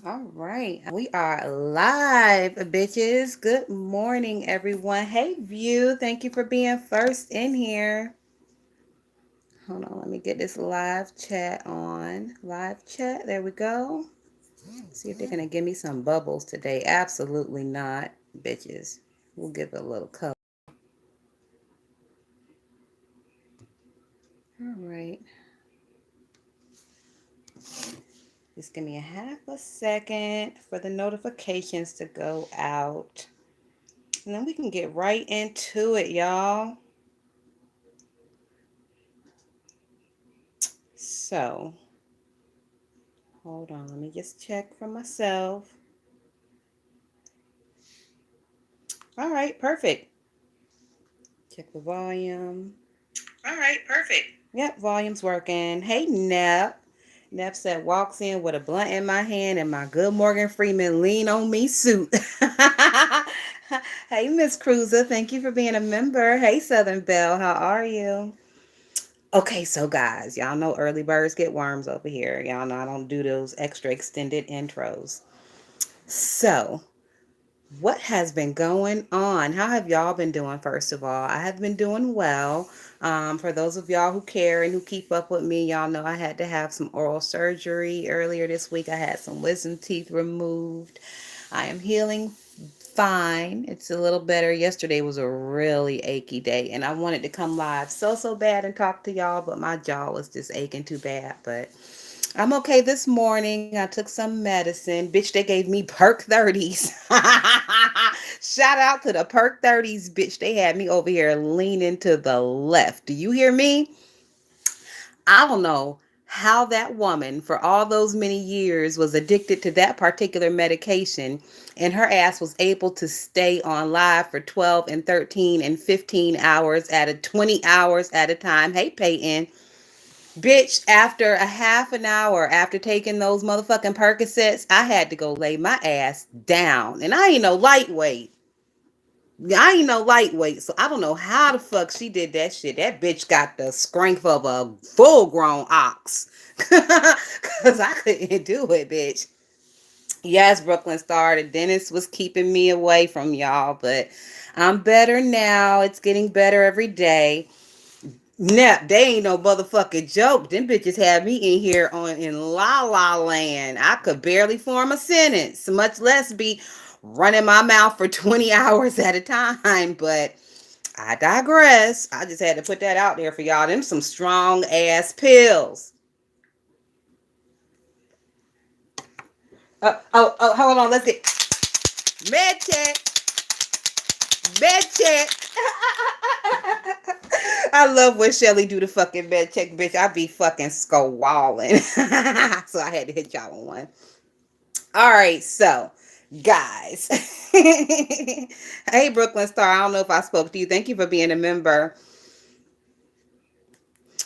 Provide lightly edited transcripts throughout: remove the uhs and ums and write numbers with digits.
All right, we are live, bitches. Good morning, everyone. Hey, View. Thank you for being first in here. Hold on, let me get this live chat on. Live chat, there we go. See if they're gonna give me some bubbles today. Absolutely not, bitches. We'll give it a little color. All right, just give me a half a second for the notifications to go out. And then we can get right into it, y'all. So, hold on, let me just check for myself. All right, perfect. Check the volume. All right, perfect. Yep, volume's working. Hey, Nep. Nep said, walks in with a blunt in my hand and my good Morgan Freeman lean on me suit. Hey, Miss Cruiser. Thank you for being a member. Hey, Southern Belle. How are you? Okay, so guys, y'all know early birds get worms over here. Y'all know I don't do those extra extended intros. So, what has been going on? How have y'all been doing, first of all? I have been doing well. For those of y'all who care and who keep up with me, y'all know I had to have some oral surgery earlier this week. I had some wisdom teeth removed. I am healing fine. It's a little better. Yesterday was a really achy day, and I wanted to come live so bad and talk to y'all, but my jaw was just aching too bad. But I'm okay this morning. I took some medicine. Bitch, they gave me Perk 30s. Shout out to the Perk 30s, bitch. They had me over here leaning to the left. Do you hear me? I don't know how that woman for all those many years was addicted to that particular medication and her ass was able to stay on live for 12 and 13 and 15 hours at a 20 hours at a time. Hey, Peyton. Bitch, after a half an hour after taking those motherfucking Percocets, I had to go lay my ass down. And I ain't no lightweight. I ain't no lightweight, so I don't know how the fuck she did that shit. That bitch got the strength of a full grown ox. Cause I couldn't do it, bitch. Yes, Brooklyn Star. The dentist was keeping me away from y'all, but I'm better now. It's getting better every day. Nep, they ain't no motherfucking joke. Them bitches had me in here on in La La Land. I could barely form a sentence, much less be running my mouth for 20 hours at a time. But I digress. I just had to put that out there for y'all. Them some strong ass pills. Hold on. Let's get med check. Med check. I love when Shelly do the fucking med check, bitch. I be fucking squalling. So I had to hit y'all on one. All right, so guys. Hey, Brooklyn Star. I don't know if I spoke to you. Thank you for being a member.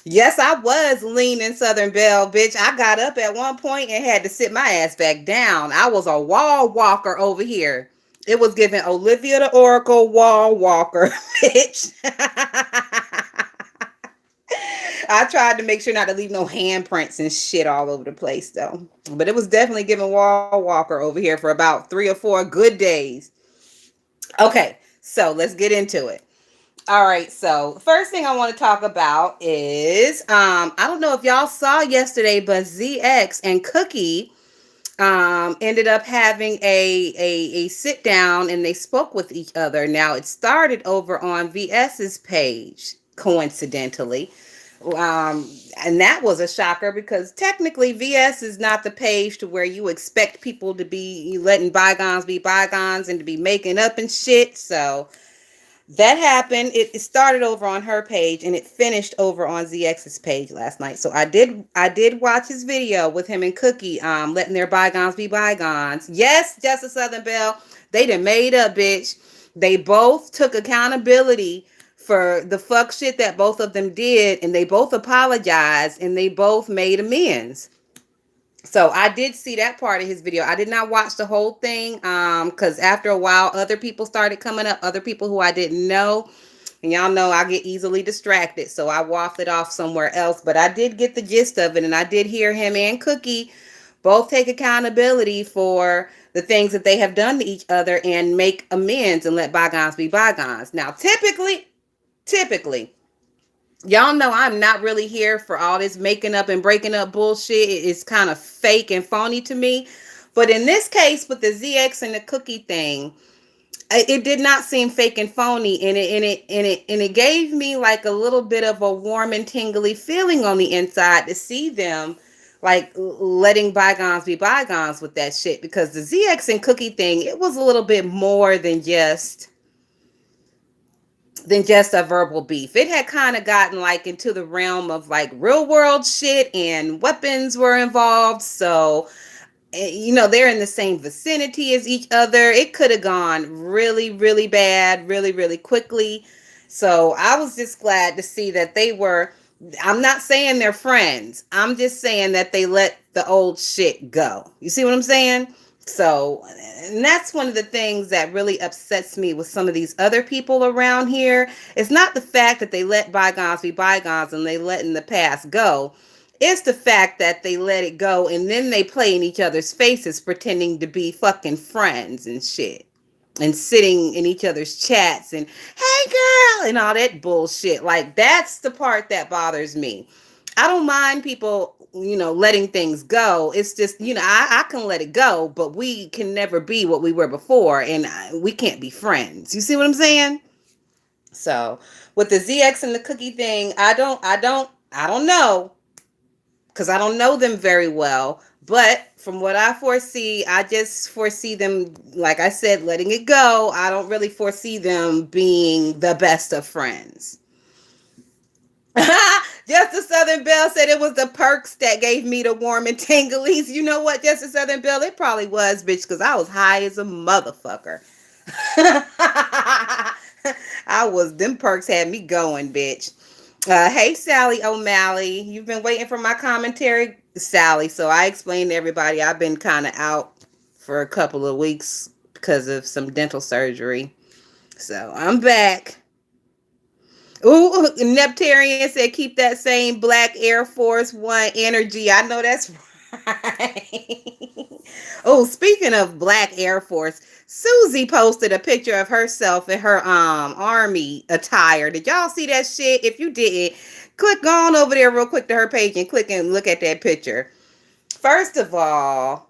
Yes, I was leaning Southern Belle, bitch. I got up at one point and had to sit my ass back down. I was a wall walker over here. It was giving Olivia the Oracle wall walker, bitch. I tried to make sure not to leave no handprints and shit all over the place though. But it was definitely giving wall walker over here for about 3 or 4 good days. Okay, so let's get into it. All right, so the first thing I want to talk about is I don't know if y'all saw yesterday, but ZX and Cookie ended up having a sit down and they spoke with each other. Now it started over on VS's page, coincidentally. Um, and that was a shocker because technically VS is not the page to where you expect people to be letting bygones be bygones and to be making up and shit. So that happened. It started over on her page and it finished over on ZX's page last night. So I did watch his video with him and Cookie letting their bygones be bygones. Yes, Justice Southern Belle, they done made up, bitch. They both took accountability for the fuck shit that both of them did and they both apologized and they both made amends. So I did see that part of his video. I did not watch the whole thing because after a while other people started coming up, other people who I didn't know. And y'all know I get easily distracted, so I waffled off somewhere else. But I did get the gist of it, and I did hear him and Cookie Both take accountability for the things that they have done to each other and make amends and let bygones be bygones. Now, typically, y'all know I'm not really here for all this making up and breaking up bullshit. It's kind of fake and phony to me. But in this case, with the ZX and the cookie thing, it did not seem fake and phony, and it gave me like a little bit of a warm and tingly feeling on the inside to see them like letting bygones be bygones with that shit, because the ZX and cookie thing, it was a little bit more than just a verbal beef. It had kind of gotten like into the realm of like real world shit, and weapons were involved. So, they're in the same vicinity as each other. It could have gone really, really bad, really, really quickly. So I was just glad to see that they were. I'm not saying they're friends. I'm just saying that they let the old shit go. You see what I'm saying? So, and that's one of the things that really upsets me with some of these other people around here. It's not the fact that they let bygones be bygones and they let in the past go. It's the fact that they let it go and then they play in each other's faces pretending to be fucking friends and shit. And sitting in each other's chats and, hey girl, and all that bullshit. Like, that's the part that bothers me. I don't mind people, letting things go. It's just, I can let it go, but we can never be what we were before, and we can't be friends. You see what I'm saying? So, with the ZX and the cookie thing, I don't know, because I don't know them very well. But from what I foresee, I just foresee them, like I said, letting it go. I don't really foresee them being the best of friends. Just the Southern Belle said it was the perks that gave me the warm and tinglies. You know what, Just the Southern Belle? It probably was, bitch, because I was high as a motherfucker. Them perks had me going, bitch. Hey, Sally O'Malley. You've been waiting for my commentary, Sally. So I explained to everybody I've been kind of out for a couple of weeks because of some dental surgery. So I'm back. Ooh, Neptarian said keep that same black Air Force One energy. I know that's right. Oh, speaking of black Air Force, Susie posted a picture of herself in her army attire. Did y'all see that shit? If you didn't, click on over there real quick to her page and click and look at that picture. First of all,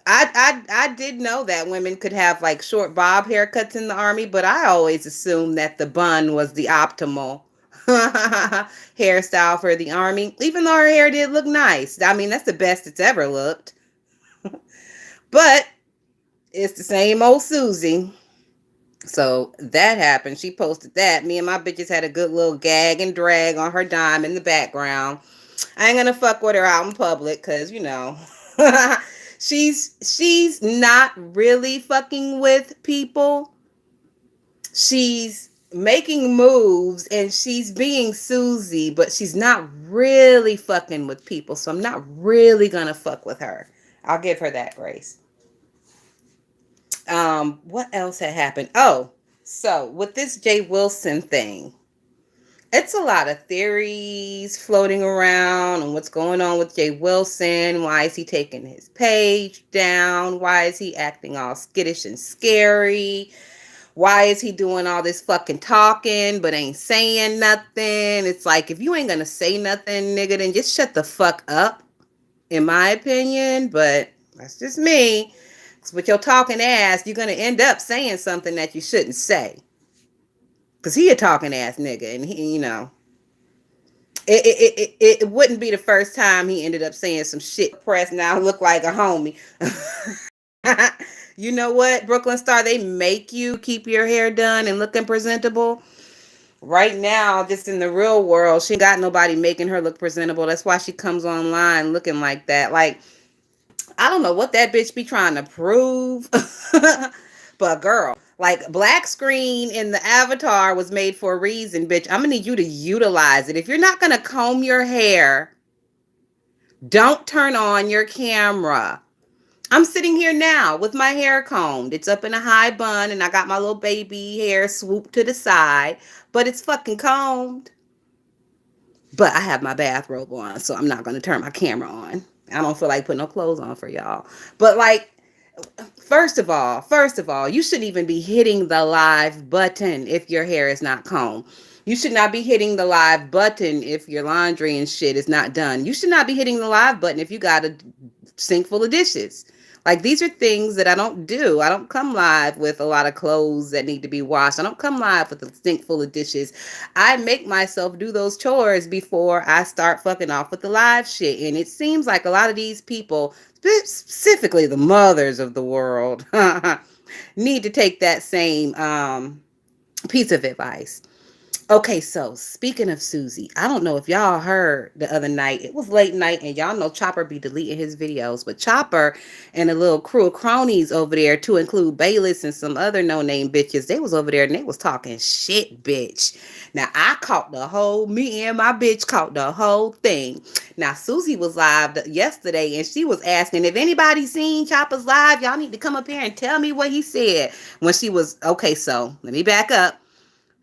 I did know that women could have like short bob haircuts in the army, but I always assumed that the bun was the optimal hairstyle for the army. Even though her hair did look nice. I mean, that's the best it's ever looked. But it's the same old Susie. So that happened. She posted that. Me and my bitches had a good little gag and drag on her dime in the background. I ain't gonna fuck with her out in public because, she's not really fucking with people. She's making moves and she's being Susie, but she's not really fucking with people. So I'm not really gonna fuck with her. I'll give her that grace. What else had happened? Oh, so with this Jay Wilson thing, it's a lot of theories floating around on what's going on with Jay Wilson. Why is he taking his page down? Why is he acting all skittish and scary? Why is he doing all this fucking talking but ain't saying nothing? It's like, if you ain't gonna say nothing, nigga, then just shut the fuck up, in my opinion. But that's just me. Because with your talking ass, you're gonna end up saying something that you shouldn't say. Because he a talking ass nigga, and it wouldn't be the first time he ended up saying some shit. Press now look like a homie. You know what, Brooklyn Star, they make you keep your hair done and looking presentable. Right now, just in the real world, she ain't got nobody making her look presentable. That's why she comes online looking like that. Like, I don't know what that bitch be trying to prove. But girl, like, black screen in the avatar was made for a reason, bitch. I'm gonna need you to utilize it. If you're not gonna comb your hair, don't turn on your camera. I'm sitting here now with my hair combed. It's up in a high bun and I got my little baby hair swooped to the side, but it's fucking combed. But I have my bathrobe on, so I'm not going to turn my camera on. I don't feel like putting no clothes on for y'all. But like, first of all, you shouldn't even be hitting the live button if your hair is not combed. You should not be hitting the live button if your laundry and shit is not done. You should not be hitting the live button if you got a sink full of dishes. Like, these are things that I don't do. I don't come live with a lot of clothes that need to be washed. I don't come live with a sink full of dishes. I make myself do those chores before I start fucking off with the live shit. And it seems like a lot of these people, specifically the mothers of the world, need to take that same piece of advice. Okay, so speaking of Susie, I don't know if y'all heard the other night. It was late night, and y'all know Chopper be deleting his videos. But Chopper and a little crew of cronies over there, to include Bayless and some other no-name bitches, they was over there and they was talking shit, bitch. Now, me and my bitch caught the whole thing. Now, Susie was live yesterday, and she was asking if anybody seen Chopper's live, y'all need to come up here and tell me what he said when she was, okay, so let me back up.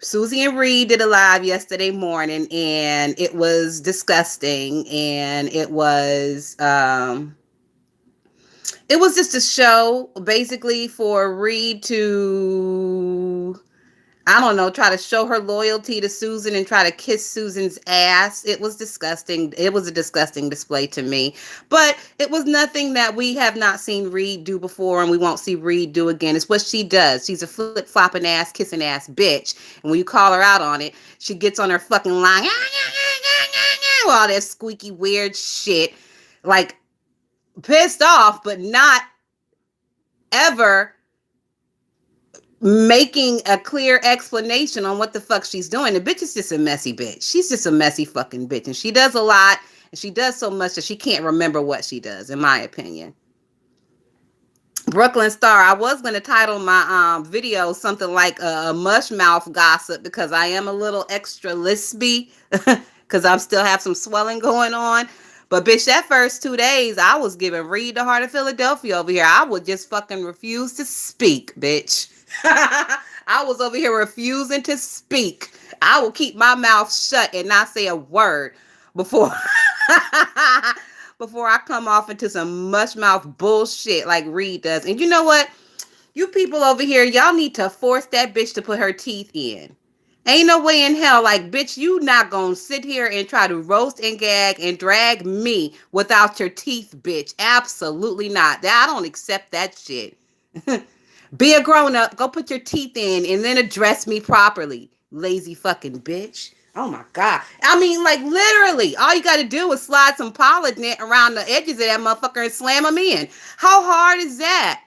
Susie and Reed did a live yesterday morning, and it was disgusting, and it was just a show basically for Reed to, I don't know, try to show her loyalty to Susan and try to kiss Susan's ass. It was disgusting. It was a disgusting display to me. But it was nothing that we have not seen Reed do before and we won't see Reed do again. It's what she does. She's a flip-flopping ass, kissing ass bitch. And when you call her out on it, she gets on her fucking line, all that squeaky weird shit. Like, pissed off, but not ever making a clear explanation on what the fuck she's doing. The bitch is just a messy bitch. She's just a messy fucking bitch. And she does a lot, and she does so much that she can't remember what she does, in my opinion. Brooklyn Star, I was going to title my video something like mush mouth gossip, because I am a little extra lispy because I still have some swelling going on. But bitch, that first 2 days, I was giving Reed the heart of Philadelphia over here. I would just fucking refuse to speak, bitch. I was over here refusing to speak. I will keep my mouth shut and not say a word before before I come off into some mush mouth bullshit like Reed does. And you know what? You people over here, y'all need to force that bitch to put her teeth in. Ain't no way in hell, like, bitch, you not gonna sit here and try to roast and gag and drag me without your teeth, bitch. Absolutely not. I don't accept that shit. Be a grown up, go put your teeth in, and then address me properly, lazy fucking bitch. Oh my God. I mean, like, literally, all you got to do is slide some Polident around the edges of that motherfucker and slam them in. How hard is that?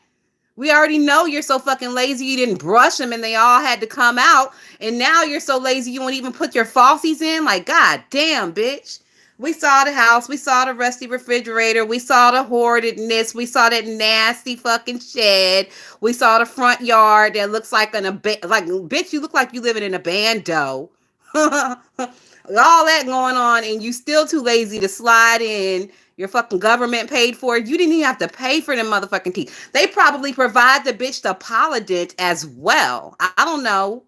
We already know you're so fucking lazy you didn't brush them and they all had to come out. And now you're so lazy you won't even put your falsies in. Like, God damn, bitch. We saw the house. We saw the rusty refrigerator. We saw the hoardedness. We saw that nasty fucking shed. We saw the front yard that looks like like, bitch, you look like you living in a bando. All that going on, and you still too lazy to slide in your fucking government paid for it. You didn't even have to pay for them motherfucking teeth. They probably provide the bitch the Polident as well. I don't know.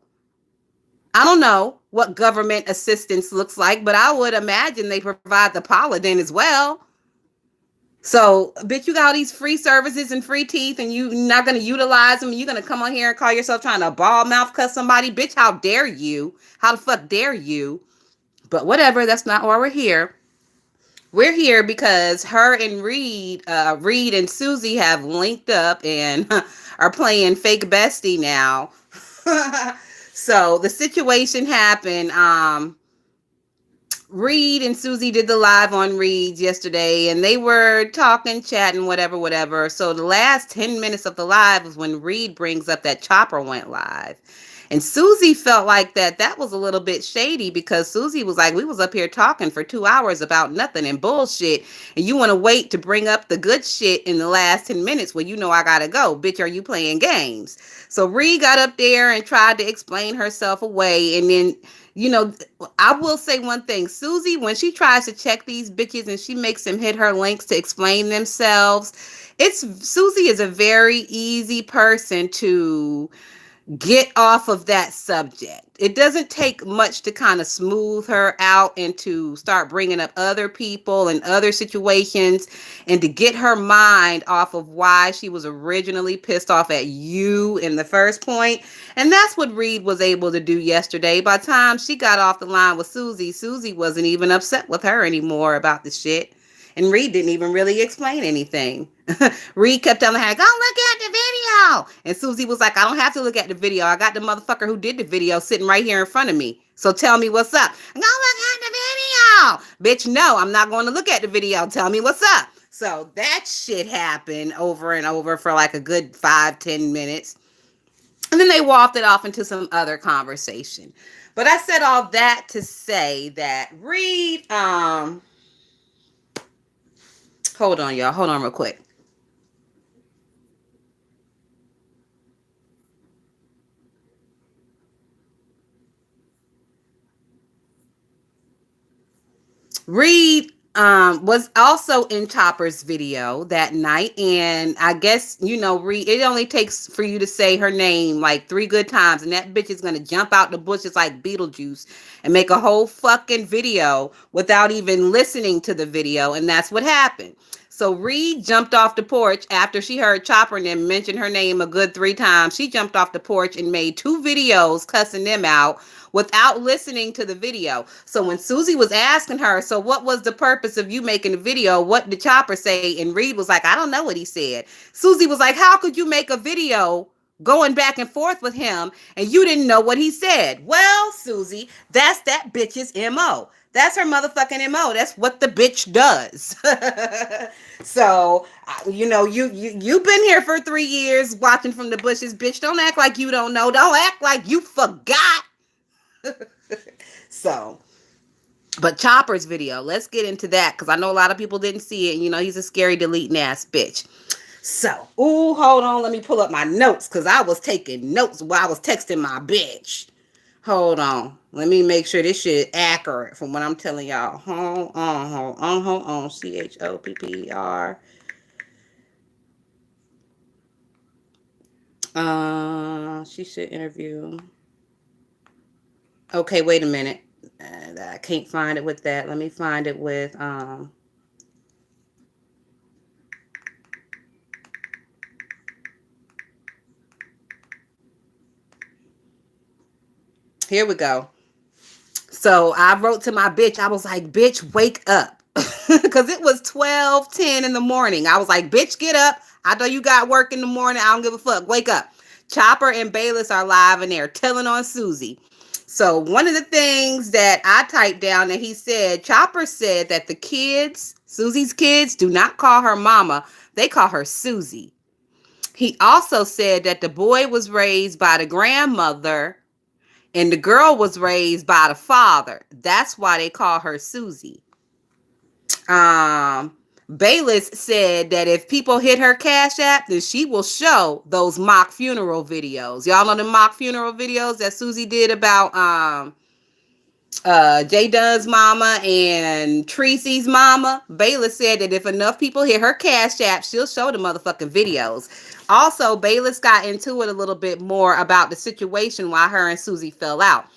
I don't know what government assistance looks like, but I would imagine they provide the Polident as well. So, bitch, you got all these free services and free teeth, and you're not going to utilize them. You're going to come on here and call yourself trying to ball mouth cuss somebody. Bitch, how dare you? How the fuck dare you? But whatever, that's not why we're here. We're here because her and Reed and Susie have linked up and are playing fake bestie now. So the situation happened. Reed and Susie did the live on Reed's yesterday, and they were talking, chatting, whatever. So the last 10 minutes of the live was when Reed brings up that Chopper went live. And Susie felt like that was a little bit shady, because Susie was like, we was up here talking for 2 hours about nothing and bullshit, and you want to wait to bring up the good shit in the last 10 minutes when you know I gotta go. Bitch, are you playing games? So Reed got up there and tried to explain herself away, and then, you know, I will say one thing. Susie, when she tries to check these bitches and she makes them hit her links to explain themselves, Susie is a very easy person to get off of that subject. It doesn't take much to kind of smooth her out and to start bringing up other people and other situations and to get her mind off of why she was originally pissed off at you in the first point. And that's what Reed was able to do yesterday. By the time she got off the line with Susie, Susie wasn't even upset with her anymore about the shit. And Reed didn't even really explain anything. Reed kept telling her, go look at the video. And Susie was like, I don't have to look at the video. I got the motherfucker who did the video sitting right here in front of me. So tell me what's up. Go look at the video. Bitch, no, I'm not going to look at the video. Tell me what's up. So that shit happened over and over for like a good 5-10 minutes. And then they walked it off into some other conversation. But I said all that to say that Reed, hold on, y'all. Hold on real quick. Reed was also in Chopper's video that night, and I guess Reed. It only takes for you to say her name like 3 good times, and that bitch is gonna jump out the bushes like Beetlejuice and make a whole fucking video without even listening to the video, and that's what happened. So Reed jumped off the porch after she heard Chopper and then mention her name a good 3 times. She jumped off the porch and made 2 videos cussing them out without listening to the video. So when Susie was asking her, so what was the purpose of you making the video? What did Chopper say? And Reed was like, I don't know what he said. Susie was like, how could you make a video going back and forth with him and you didn't know what he said? Well, Susie, that's that bitch's MO. That's her motherfucking MO. That's what the bitch does. So, you've been here for 3 years watching from the bushes, bitch. Don't act like you don't know. Don't act like you forgot. So, but Chopper's video, let's get into that because I know a lot of people didn't see it. He's a scary deleting ass bitch. So, hold on, let me pull up my notes because I was taking notes while I was texting my bitch. Hold on, let me make sure this shit is accurate from what I'm telling y'all. Hold on. CHOPPER. She should interview. Okay, wait a minute. I can't find it with that. Let me find it with here we go. So I wrote to my bitch. I was like, bitch, wake up. Because it was 12:10 in the morning. I was like, bitch, get up. I know you got work in the morning. I don't give a fuck. Wake up. Chopper and Bayless are live and they're telling on Susie. So one of the things that I typed down that he said, Chopper said that the kids, Susie's kids, do not call her mama. They call her Susie. He also said that the boy was raised by the grandmother and the girl was raised by the father. That's why they call her Susie. Bayless said that if people hit her Cash App, then she will show those mock funeral videos. Y'all know the mock funeral videos that Susie did about J Dunn's mama and Tracy's mama. Bayless said that if enough people hit her Cash App, she'll show the motherfucking videos. Also, Bayless got into it a little bit more about the situation why her and Susie fell out.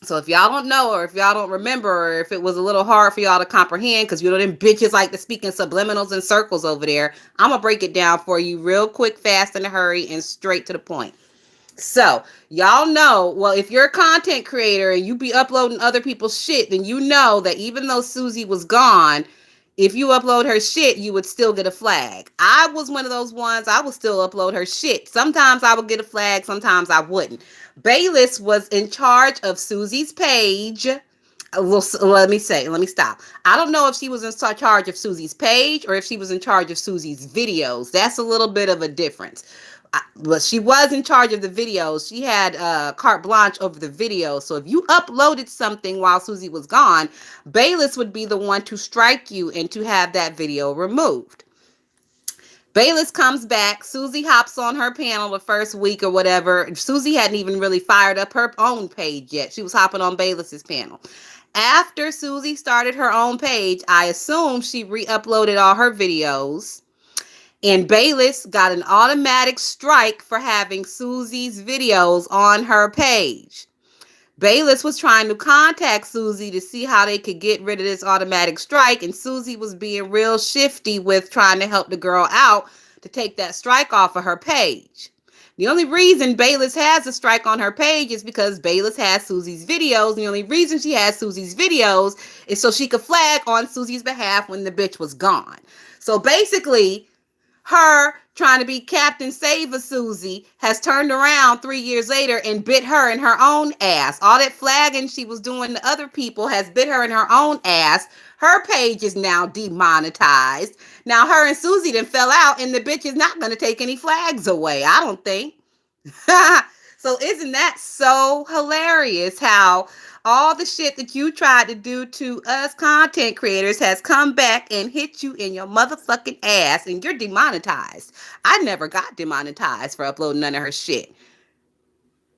So if y'all don't know, or if y'all don't remember, or if it was a little hard for y'all to comprehend, because them bitches like to speak in subliminals and circles over there, I'm going to break it down for you real quick, fast, in a hurry, and straight to the point. So y'all know, well, if you're a content creator and you be uploading other people's shit, then you know that even though Susie was gone, if you upload her shit, you would still get a flag. I was one of those ones. I would still upload her shit. Sometimes I would get a flag. Sometimes I wouldn't. Bayless was in charge of Susie's page. Let me stop. I don't know if she was in charge of Susie's page or if she was in charge of Susie's videos. That's a little bit of a difference. But she was in charge of the videos. She had carte blanche over the videos. So if you uploaded something while Susie was gone, Bayless would be the one to strike you and to have that video removed. Bayless comes back. Susie hops on her panel the first week or whatever. Susie hadn't even really fired up her own page yet. She was hopping on Bayless's panel. After Susie started her own page, I assume she re-uploaded all her videos. And Bayless got an automatic strike for having Susie's videos on her page. Bayless was trying to contact Susie to see how they could get rid of this automatic strike, and Susie was being real shifty with trying to help the girl out to take that strike off of her page. The only reason Bayless has a strike on her page is because Bayless has Susie's videos. The only reason she has Susie's videos is so she could flag on Susie's behalf when the bitch was gone. So basically, her trying to be Captain Saver Susie has turned around 3 years later and bit her in her own ass. All that flagging she was doing to other people has bit her in her own ass. Her page is now demonetized. Now her and Susie then fell out, and the bitch is not going to take any flags away, I don't think. So isn't that so hilarious how all the shit that you tried to do to us content creators has come back and hit you in your motherfucking ass, and you're demonetized. I never got demonetized for uploading none of her shit.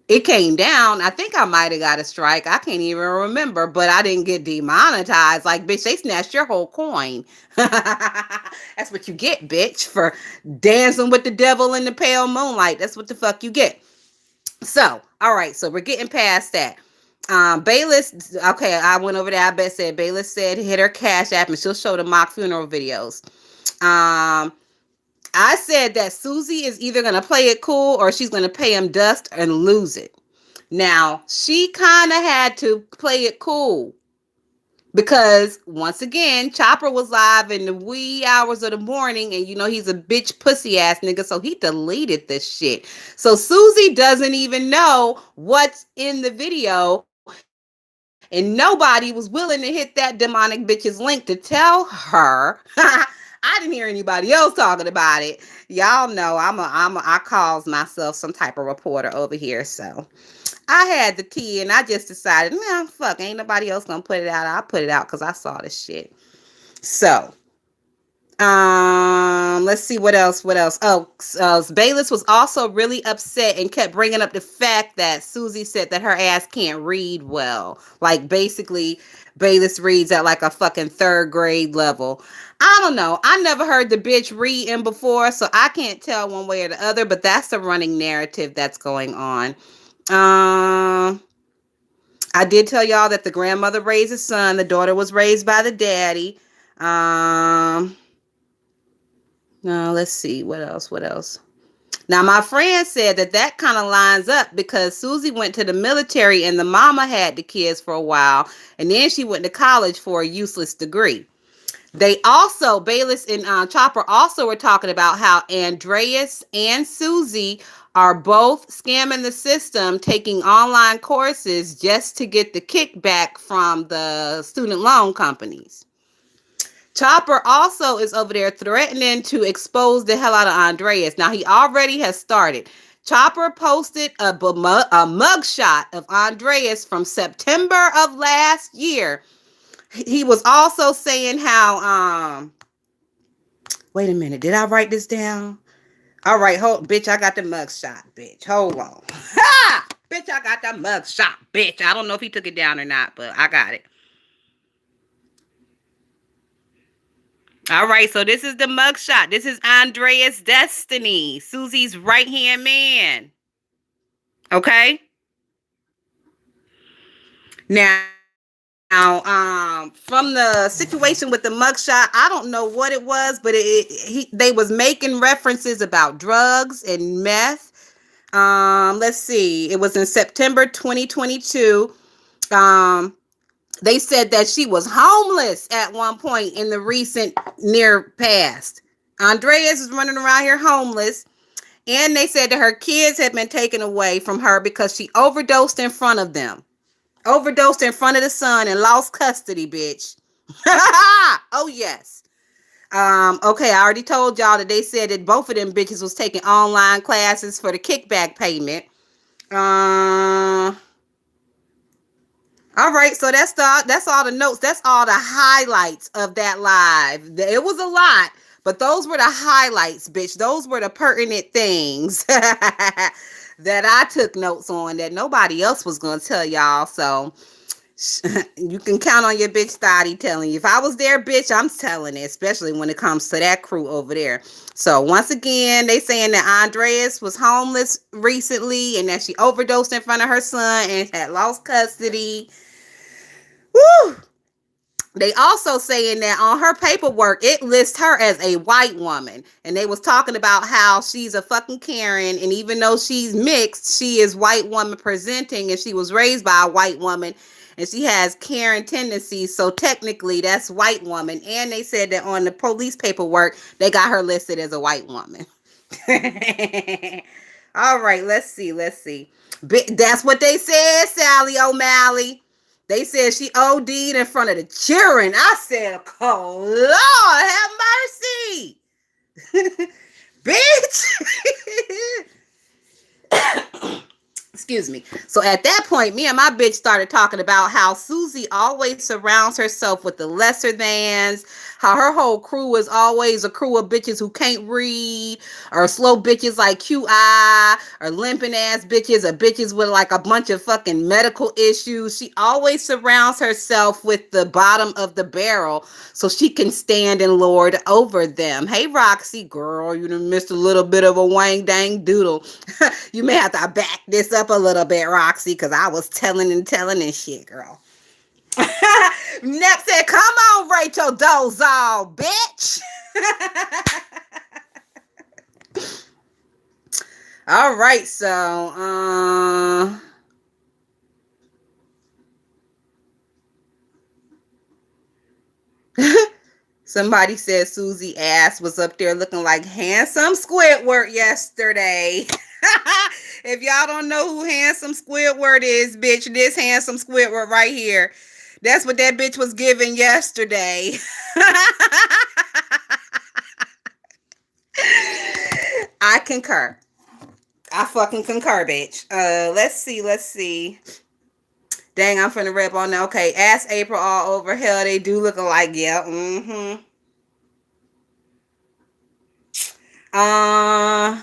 It came down. I think I might have got a strike. I can't even remember, but I didn't get demonetized. Like, bitch, they snatched your whole coin. That's what you get, bitch, for dancing with the devil in the pale moonlight. That's what the fuck you get. So, all right, so we're getting past that. Bayless, okay, I went over there. I bet said Bayless said hit her Cash App and she'll show the mock funeral videos. I said that Susie is either going to play it cool or she's going to pay him dust and lose it. Now, she kind of had to play it cool because, once again, Chopper was live in the wee hours of the morning, and you know he's a bitch pussy ass nigga, so he deleted this shit. So Susie doesn't even know what's in the video, and nobody was willing to hit that demonic bitch's link to tell her. I didn't hear anybody else talking about it. Y'all know I calls myself some type of reporter over here, so I had the tea and I just decided, nah, fuck, ain't nobody else gonna put it out. I'll put it out because I saw this shit. So, let's see what else. Oh, Bayless was also really upset and kept bringing up the fact that Susie said that her ass can't read well. Like, basically, Bayless reads at like a fucking third grade level. I don't know. I never heard the bitch reading before, so I can't tell one way or the other, but that's the running narrative that's going on. I did tell y'all that the grandmother raised a son. The daughter was raised by the daddy. No, let's see. What else? Now, my friend said that kind of lines up because Susie went to the military and the mama had the kids for a while. And then she went to college for a useless degree. They also, Bayless and Chopper also were talking about how Andreas and Susie are both scamming the system, taking online courses just to get the kickback from the student loan companies. Chopper also is over there threatening to expose the hell out of Andreas. Now, he already has started. Chopper posted a mugshot of Andreas from September of last year. He was also saying how, wait a minute, did I write this down? All right, bitch, I got the mugshot, bitch. Hold on. Ha! Bitch, I got the mugshot, bitch. I don't know if he took it down or not, but I got it. All right, so this is the mugshot. This is Andreas Destiny, Susie's right-hand man. Okay? Now, from the situation with the mugshot, I don't know what it was, but they was making references about drugs and meth. Let's see. It was in September 2022. They said that she was homeless at one point in the recent near past. Andreas is running around here homeless. And they said that her kids had been taken away from her because she overdosed in front of them. Overdosed in front of the son and lost custody, bitch. Oh, yes. Okay, I already told y'all that they said that both of them bitches was taking online classes for the kickback payment. All right, so that's all the notes. That's all the highlights of that live. It was a lot, but those were the highlights, bitch. Those were the pertinent things that I took notes on that nobody else was going to tell y'all. So You can count on your bitch Thotty telling you. If I was there, bitch, I'm telling it, especially when it comes to that crew over there. So once again, they saying that Andreas was homeless recently and that she overdosed in front of her son and had lost custody. Woo! They also saying that on her paperwork it lists her as a white woman, and they was talking about how she's a fucking Karen, and even though she's mixed, she is white woman presenting, and she was raised by a white woman, and she has Karen tendencies, so technically that's white woman. And they said that on the police paperwork they got her listed as a white woman. All right, let's see. That's what they said, Sally O'Malley. They said she OD'd in front of the children. I said, oh, Lord, have mercy. Bitch. Excuse me. So at that point, me and my bitch started talking about how Susie always surrounds herself with the lesser thans, how her whole crew is always a crew of bitches who can't read, or slow bitches like QI, or limping ass bitches, or bitches with like a bunch of fucking medical issues. She always surrounds herself with the bottom of the barrel so she can stand and lord over them. Hey, Roxy, girl, you done missed a little bit of a wang dang doodle. You may have to back this up a little bit, Roxy, because I was telling and shit, girl. Nep said, come on, Rachel Dolezal, bitch. All right, so somebody said Susie ass was up there looking like handsome Squidward yesterday. If y'all don't know who handsome Squidward is, bitch, this handsome Squidward right here. That's what that bitch was giving yesterday. I concur. I fucking concur, bitch. Let's see. Dang, I'm finna rep on that. Okay, ask April all over. Hell, they do look alike. Yeah. Mm-hmm. Uh,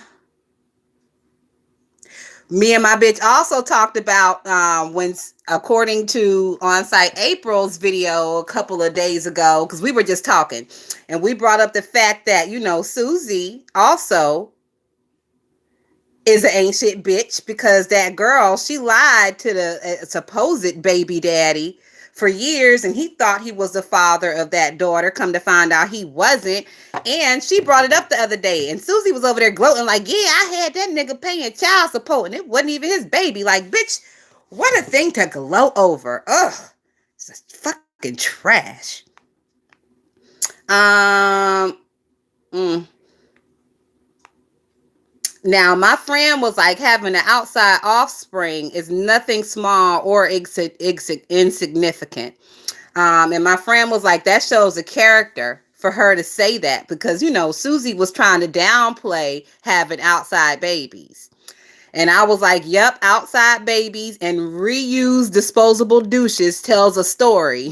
Me and my bitch also talked about when, according to on-site April's video a couple of days ago, because we were just talking, and we brought up the fact that Susie also is an ain't shit bitch, because that girl, she lied to the supposed baby daddy for years, and he thought he was the father of that daughter. Come to find out he wasn't. And she brought it up the other day, and Susie was over there gloating like, yeah, I had that nigga paying child support and it wasn't even his baby. Like, bitch, what a thing to gloat over. Ugh, it's just fucking trash. um mm. Now, my friend was like, having an outside offspring is nothing small or insignificant. And my friend was like, that shows a character for her to say that, because, Susie was trying to downplay having outside babies. And I was like, yep, outside babies and reused disposable douches tells a story,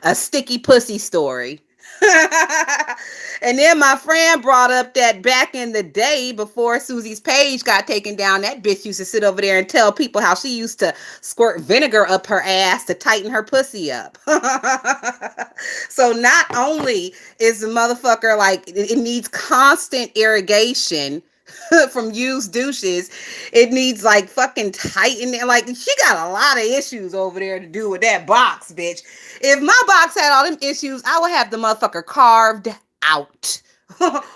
a sticky pussy story. And then my friend brought up that back in the day, before Susie's page got taken down, that bitch used to sit over there and tell people how she used to squirt vinegar up her ass to tighten her pussy up. So not only is the motherfucker like, it needs constant irrigation from used douches, it needs like fucking tightening. Like, she got a lot of issues over there to do with that box, bitch. If my box had all them issues, I would have the motherfucker carved out.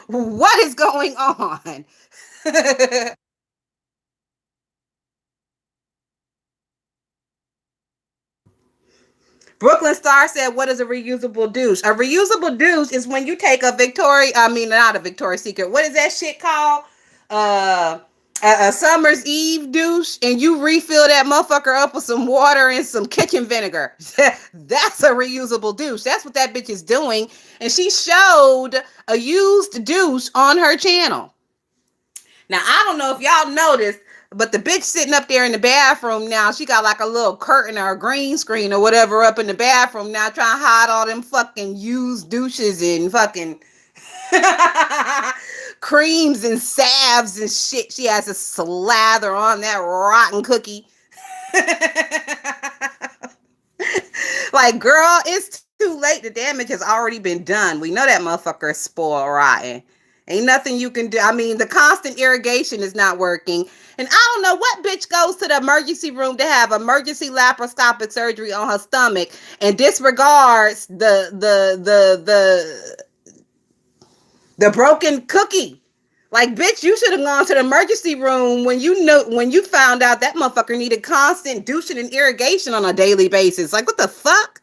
What is going on? Brooklyn Star said, what is a reusable douche? A reusable douche is when you take a not a Victoria's Secret. What is that shit called? Uh, a summer's eve douche, and you refill that motherfucker up with some water and some kitchen vinegar. That's a reusable douche. That's what that bitch is doing. And she showed a used douche on her channel. Now, I don't know if y'all noticed, but the bitch sitting up there in the bathroom now, she got like a little curtain or a green screen or whatever up in the bathroom now, trying to hide all them fucking used douches and fucking creams and salves and shit. She has a slather on that rotten cookie. Like, girl, it's too late. The damage has already been done. We know that motherfucker is spoiled rotten. Ain't nothing you can do. I mean, the constant irrigation is not working. And I don't know what bitch goes to the emergency room to have emergency laparoscopic surgery on her stomach and disregards the broken cookie. Like, bitch, you should have gone to the emergency room when you found out that motherfucker needed constant douching and irrigation on a daily basis. Like, what the fuck?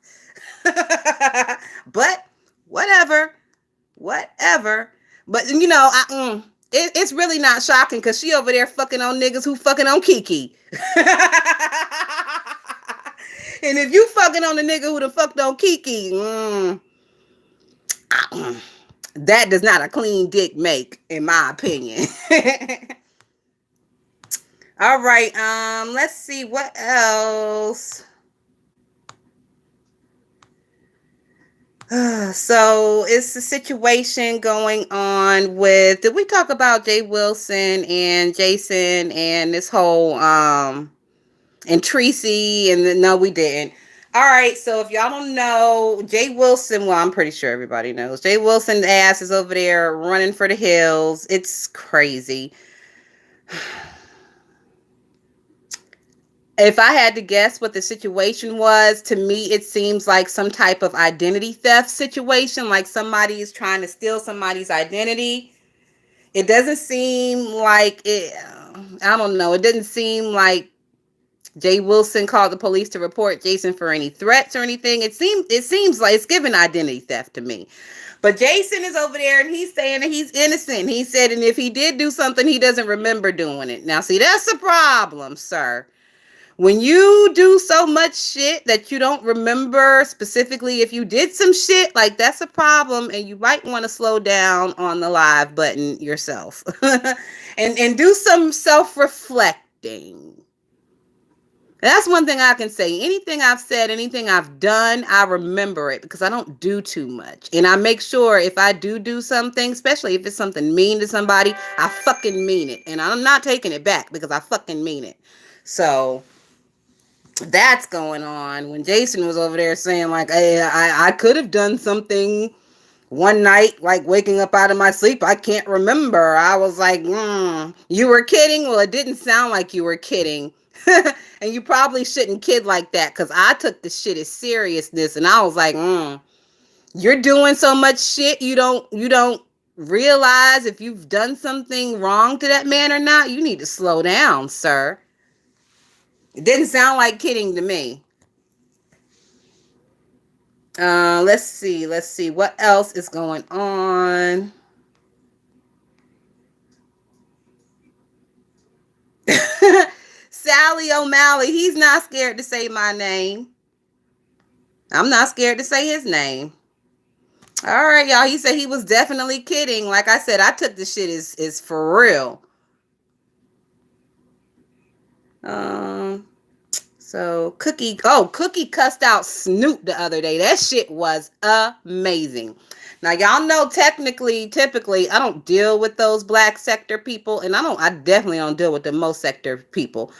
But whatever, whatever. But it's really not shocking because she over there fucking on niggas who fucking on Kiki. And if you fucking on the nigga who the fucked on Kiki, that does not a clean dick make, in my opinion. All right, let's see what else. So it's a situation going on with, did we talk about Jay Wilson and Jason and this whole and Tracy and no, we didn't. All right, so if y'all don't know, Jay Wilson, well, I'm pretty sure everybody knows. Jay Wilson's ass is over there running for the hills. It's crazy. If I had to guess what the situation was, to me, it seems like some type of identity theft situation, like somebody is trying to steal somebody's identity. It doesn't seem like it, I don't know. It didn't seem like Jay Wilson called the police to report Jason for any threats or anything. It seems like it's giving identity theft to me. But Jason is over there and he's saying that he's innocent. He said, and if he did do something, he doesn't remember doing it. Now, see, that's a problem, sir. When you do so much shit that you don't remember specifically if you did some shit, like, that's a problem, and you might want to slow down on the live button yourself. and do some self-reflecting. That's one thing I can say. Anything I've said, anything I've done, I remember it because I don't do too much. And I make sure if I do something, especially if it's something mean to somebody, I fucking mean it. And I'm not taking it back because I fucking mean it. So that's going on. When Jason was over there saying, like, hey, I could have done something one night, like waking up out of my sleep, I can't remember. I was like, you were kidding? Well, it didn't sound like you were kidding. And you probably shouldn't kid like that because I took the shit as seriousness. And I was like, you're doing so much shit you don't realize if you've done something wrong to that man or not. You need to slow down, sir. It didn't sound like kidding to me. Let's see. What else is going on? Sally O'Malley, he's not scared to say my name. I'm not scared to say his name. All right, y'all. He said he was definitely kidding. Like I said, I took the shit is for real. So Cookie cussed out Snoop the other day. That shit was amazing. Now y'all know typically I don't deal with those black sector people, and I definitely don't deal with the most sector people.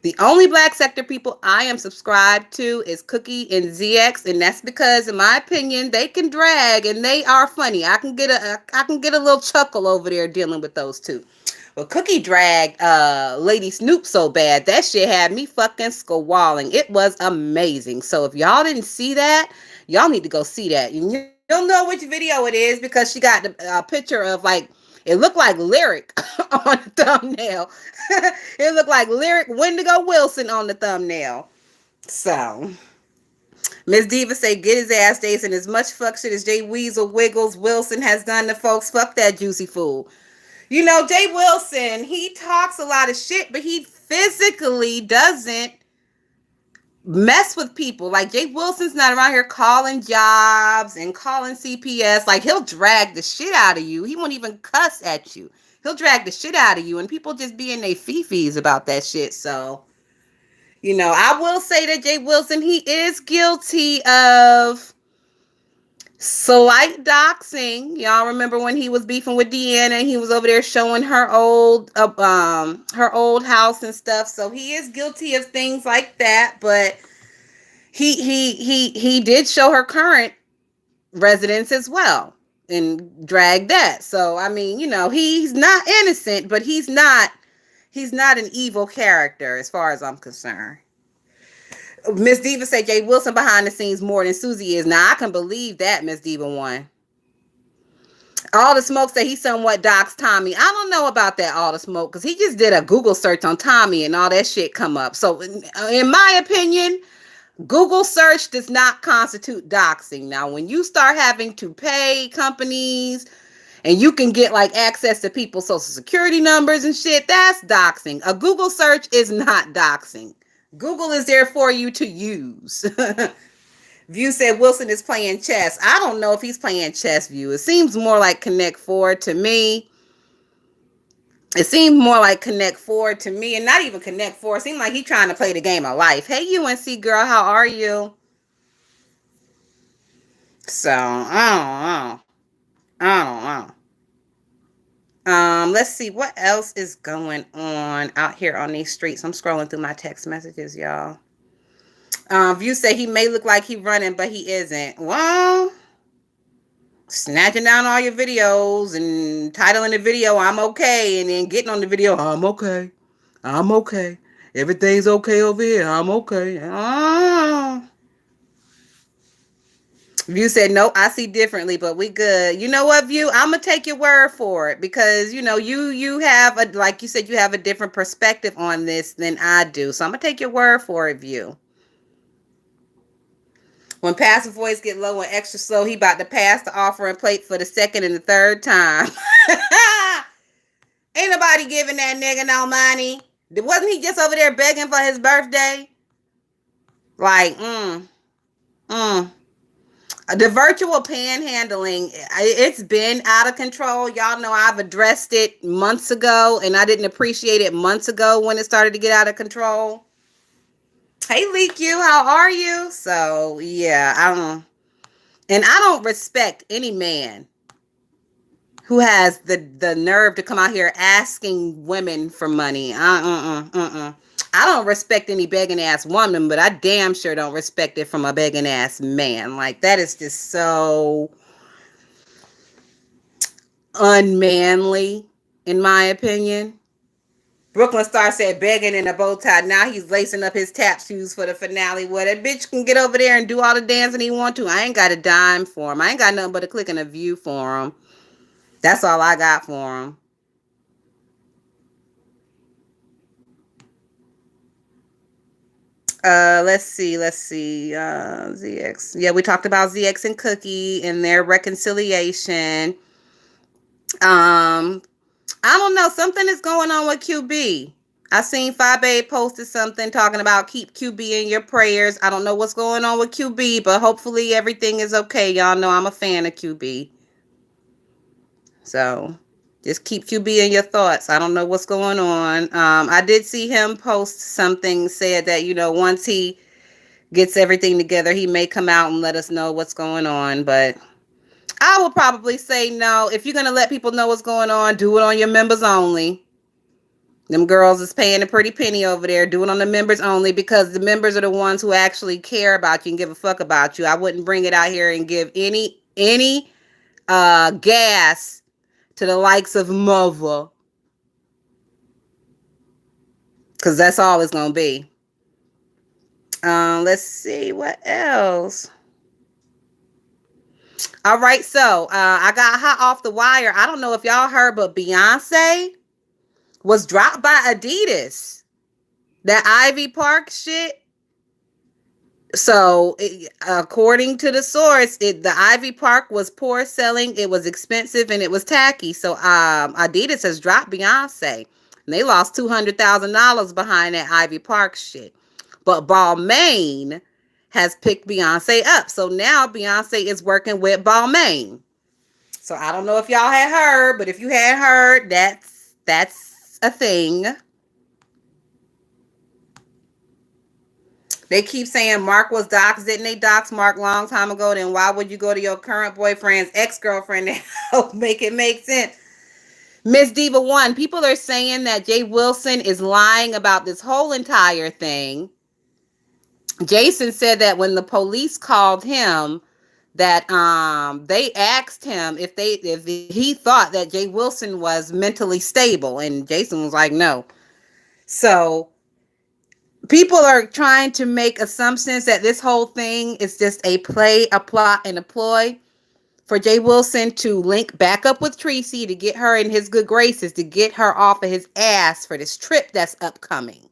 The only black sector people I am subscribed to is Cookie and ZX, and that's because, in my opinion, they can drag and they are funny. I can get a little chuckle over there dealing with those two. Well, Cookie dragged Lady Snoop so bad, that shit had me fucking squalling. It was amazing. So if y'all didn't see that, y'all need to go see that. You'll know which video it is because she got a picture of, like, it looked like Lyric on the thumbnail. It looked like Lyric Wendigo Wilson on the thumbnail. So Miss Diva say, get his ass, Jason. As much fuck shit as Jay Weasel Wiggles Wilson has done to folks. Fuck that juicy fool. You know, Jay Wilson, he talks a lot of shit, but he physically doesn't mess with people. Like, Jay Wilson's not around here calling jobs and calling CPS. Like, he'll drag the shit out of you. He won't even cuss at you. He'll drag the shit out of you, and people just be in their fifis about that shit. So, you know, I will say that Jay Wilson, he is guilty of slight doxing. Y'all remember when he was beefing with Deanna and he was over there showing her old house and stuff. So he is guilty of things like that, but he did show her current residence as well and drag that. So I mean, he's not innocent, but he's not an evil character as far as I'm concerned. Miss Diva said Jay Wilson behind the scenes more than Susie is. Now I can believe that, Miss Diva one. All the Smoke said he somewhat doxed Tommy. I don't know about that, All the Smoke, because he just did a Google search on Tommy and all that shit come up. So in my opinion, Google search does not constitute doxing. Now, when you start having to pay companies and you can get like access to people's social security numbers and shit, that's doxing. A Google search is not doxing. Google is there for you to use. View said Wilson is playing chess. I don't know if he's playing chess, View. It seems more like Connect Four to me. It seemed more like Connect Four to me, and not even Connect Four. It seemed like he's trying to play the game of life. Hey, UNC girl, how are you? So, I don't know. I don't know. Let's see what else is going on out here on these streets. I'm scrolling through my text messages, y'all. View said he may look like he running, but he isn't. Well, snatching down all your videos and titling the video "I'm okay," and then getting on the video "I'm okay, I'm okay, everything's okay over here, I'm okay." View said, "Nope, I see differently, but we good." You know what, View? I'm gonna take your word for it because you have a, like you said, you have a different perspective on this than I do. So I'm gonna take your word for it, View. When passive voice get low and extra slow, he about to pass the offering plate for the second and the third time. Ain't nobody giving that nigga no money. Wasn't he just over there begging for his birthday? Like, The virtual panhandling, it's been out of control. Y'all know I've addressed it months ago, and I didn't appreciate it months ago when it started to get out of control. Hey, Leak You, how are you? So, yeah, and I don't respect any man who has the nerve to come out here asking women for money. I don't respect any begging ass woman, but I damn sure don't respect it from a begging ass man. Like, that is just so unmanly, in my opinion. Brooklyn Star said begging in a bow tie. Now he's lacing up his tap shoes for the finale. Well, that bitch can get over there and do all the dancing he want to. I ain't got a dime for him. I ain't got nothing but a click and a view for him. That's all I got for him. Let's see. ZX. Yeah, we talked about ZX and Cookie and their reconciliation. I don't know. Something is going on with QB. I seen Fabe posted something talking about keep QB in your prayers. I don't know what's going on with QB, but hopefully everything is okay. Y'all know I'm a fan of QB. So just keep QB in your thoughts. I don't know what's going on. I did see him post something, said that, once he gets everything together, he may come out and let us know what's going on. But I will probably say no. If you're going to let people know what's going on, do it on your members only. Them girls is paying a pretty penny over there. Do it on the members only, because the members are the ones who actually care about you and give a fuck about you. I wouldn't bring it out here and give any gas to the likes of Mova, because that's all it's going to be. Let's see what else. All right, so I got hot off the wire. I don't know if y'all heard, but Beyonce was dropped by Adidas. That Ivy Park shit. So, according to the source, the Ivy Park was poor selling, it was expensive, and it was tacky. So, Adidas has dropped Beyonce. And they lost $200,000 behind that Ivy Park shit. But Balmain has picked Beyonce up. So now Beyonce is working with Balmain. So I don't know if y'all had heard, but if you had heard, that's a thing. They keep saying Mark was doxxed. Didn't they dox Mark long time ago? Then why would you go to your current boyfriend's ex-girlfriend to help make it make sense? Miss Diva 1, people are saying that Jay Wilson is lying about this whole entire thing. Jason said that when the police called him, that they asked him if he thought that Jay Wilson was mentally stable, and Jason was like no. So people are trying to make assumptions that this whole thing is just a play, a plot, and a ploy for Jay Wilson to link back up with Tracy to get her in his good graces, to get her off of his ass for this trip that's upcoming.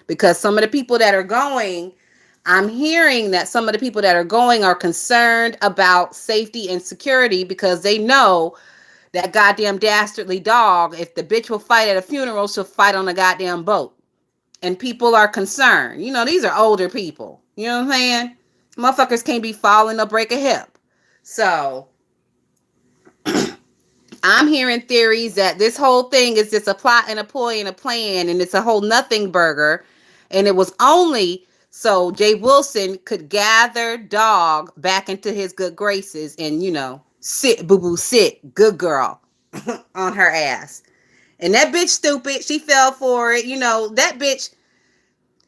Because some of the people that are going, I'm hearing that some of the people that are going are concerned about safety and security because they know that goddamn dastardly dog, if the bitch will fight at a funeral, she'll fight on a goddamn boat. And people are concerned. You know, these are older people. You know what I'm saying? Motherfuckers can't be falling or break a hip. So I'm hearing theories that this whole thing is just a plot and a ploy and a plan, and it's a whole nothing burger. And it was only so Jay Wilson could gather dog back into his good graces and, you know, sit, boo boo, sit, good girl on her ass. And that bitch stupid. She fell for it. You know, that bitch,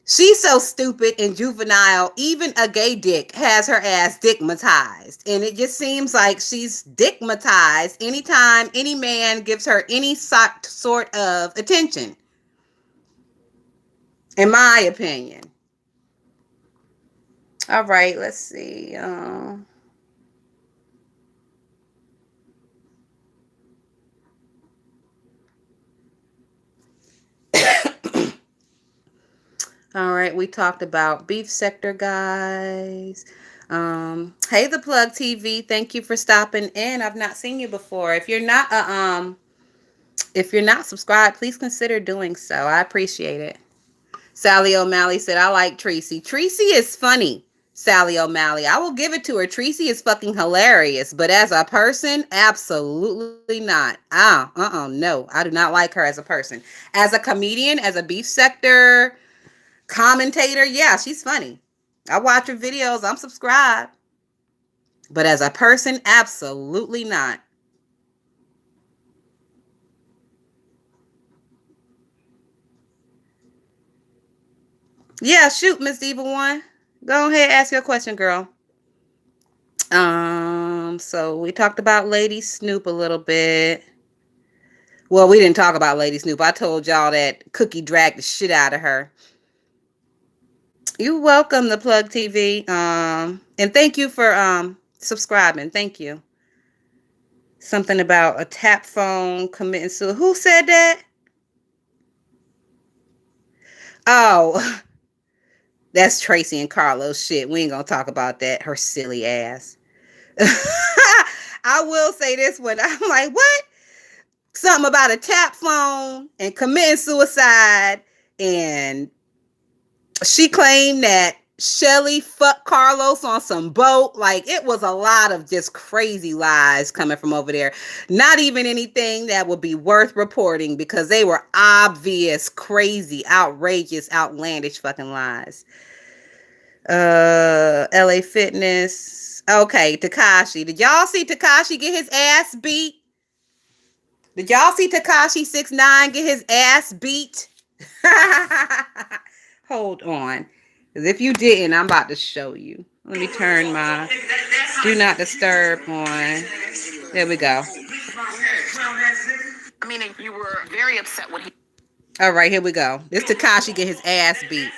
she's so stupid and juvenile. Even a gay dick has her ass dickmatized. And it just seems like she's dickmatized anytime any man gives her any sort of attention. In my opinion. All right, let's see. All right, we talked about beef sector, guys. Hey, the Plug TV. Thank you for stopping in. I've not seen you before. If you're not subscribed, please consider doing so. I appreciate it. Sally O'Malley said, I like Tracy. Tracy is funny, Sally O'Malley. I will give it to her. Tracy is fucking hilarious. But as a person, absolutely not. No. I do not like her as a person. As a comedian, as a beef sector commentator, yeah, she's funny. I watch her videos. I'm subscribed. But as a person, absolutely not. Yeah, shoot, Miss Evil One. Go ahead, ask your question, girl. So we talked about Lady Snoop a little bit. Well, we didn't talk about Lady Snoop. I told y'all that Cookie dragged the shit out of her. You're welcome, the Plug TV. And thank you for subscribing. Thank you. Something about a tap phone committing suicide. Who said that? Oh, that's Tracy and Carlos shit. We ain't gonna talk about that. Her silly ass. I will say this one. I'm like, what? Something about a tap phone and committing suicide. And she claimed that Shelly fucked Carlos on some boat. Like, it was a lot of just crazy lies coming from over there. Not even anything that would be worth reporting because they were obvious, crazy, outrageous, outlandish fucking lies. LA Fitness. Okay, Tekashi. Did y'all see Tekashi get his ass beat? Did y'all see Tekashi 6ix9ine get his ass beat? Hold on. Because if you didn't, I'm about to show you. Let me turn my do not disturb on. There we go. I mean, you were very upset when he. All right, here we go. This Tekashi get his ass beat.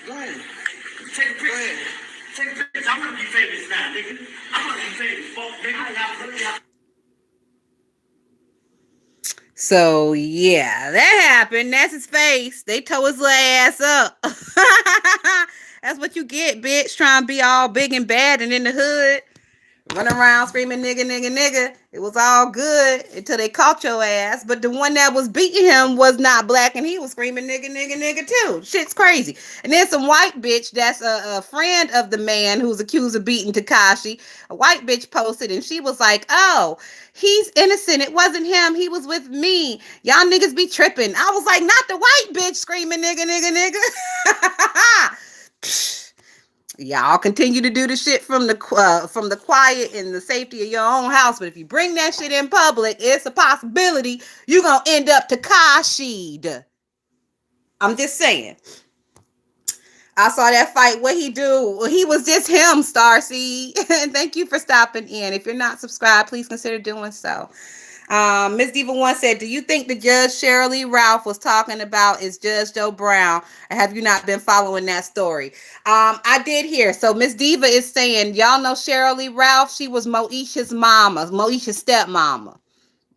Go ahead. Take a picture. Take a picture. I'm gonna be famous now, nigga. I'm gonna be famous, nigga. So yeah, that happened. That's his face. They tore his little ass up. That's what you get, bitch. Trying to be all big and bad and in the hood. Running around screaming nigga, nigga, nigga. It was all good until they caught your ass. But the one that was beating him was not black and he was screaming nigga, nigga, nigga too. Shit's crazy. And then some white bitch that's a friend of the man who's accused of beating Tekashi. A white bitch posted and she was like, oh, he's innocent. It wasn't him. He was with me. Y'all niggas be tripping. I was like, not the white bitch screaming nigga, nigga, nigga. Y'all continue to do the shit from the quiet and the safety of your own house. But if you bring that shit in public, it's a possibility you're gonna end up Takashi'd. I'm just saying. I saw that fight. What he do? Well, he was just him, Starseed. And thank you for stopping in. If you're not subscribed, please consider doing so. Miss Diva One said, "Do you think the Judge Shirley Ralph was talking about is Judge Joe Brown? Or have you not been following that story?" I did hear. So Miss Diva is saying, y'all know Shirley Ralph. She was Moesha's mama, Moesha's stepmama.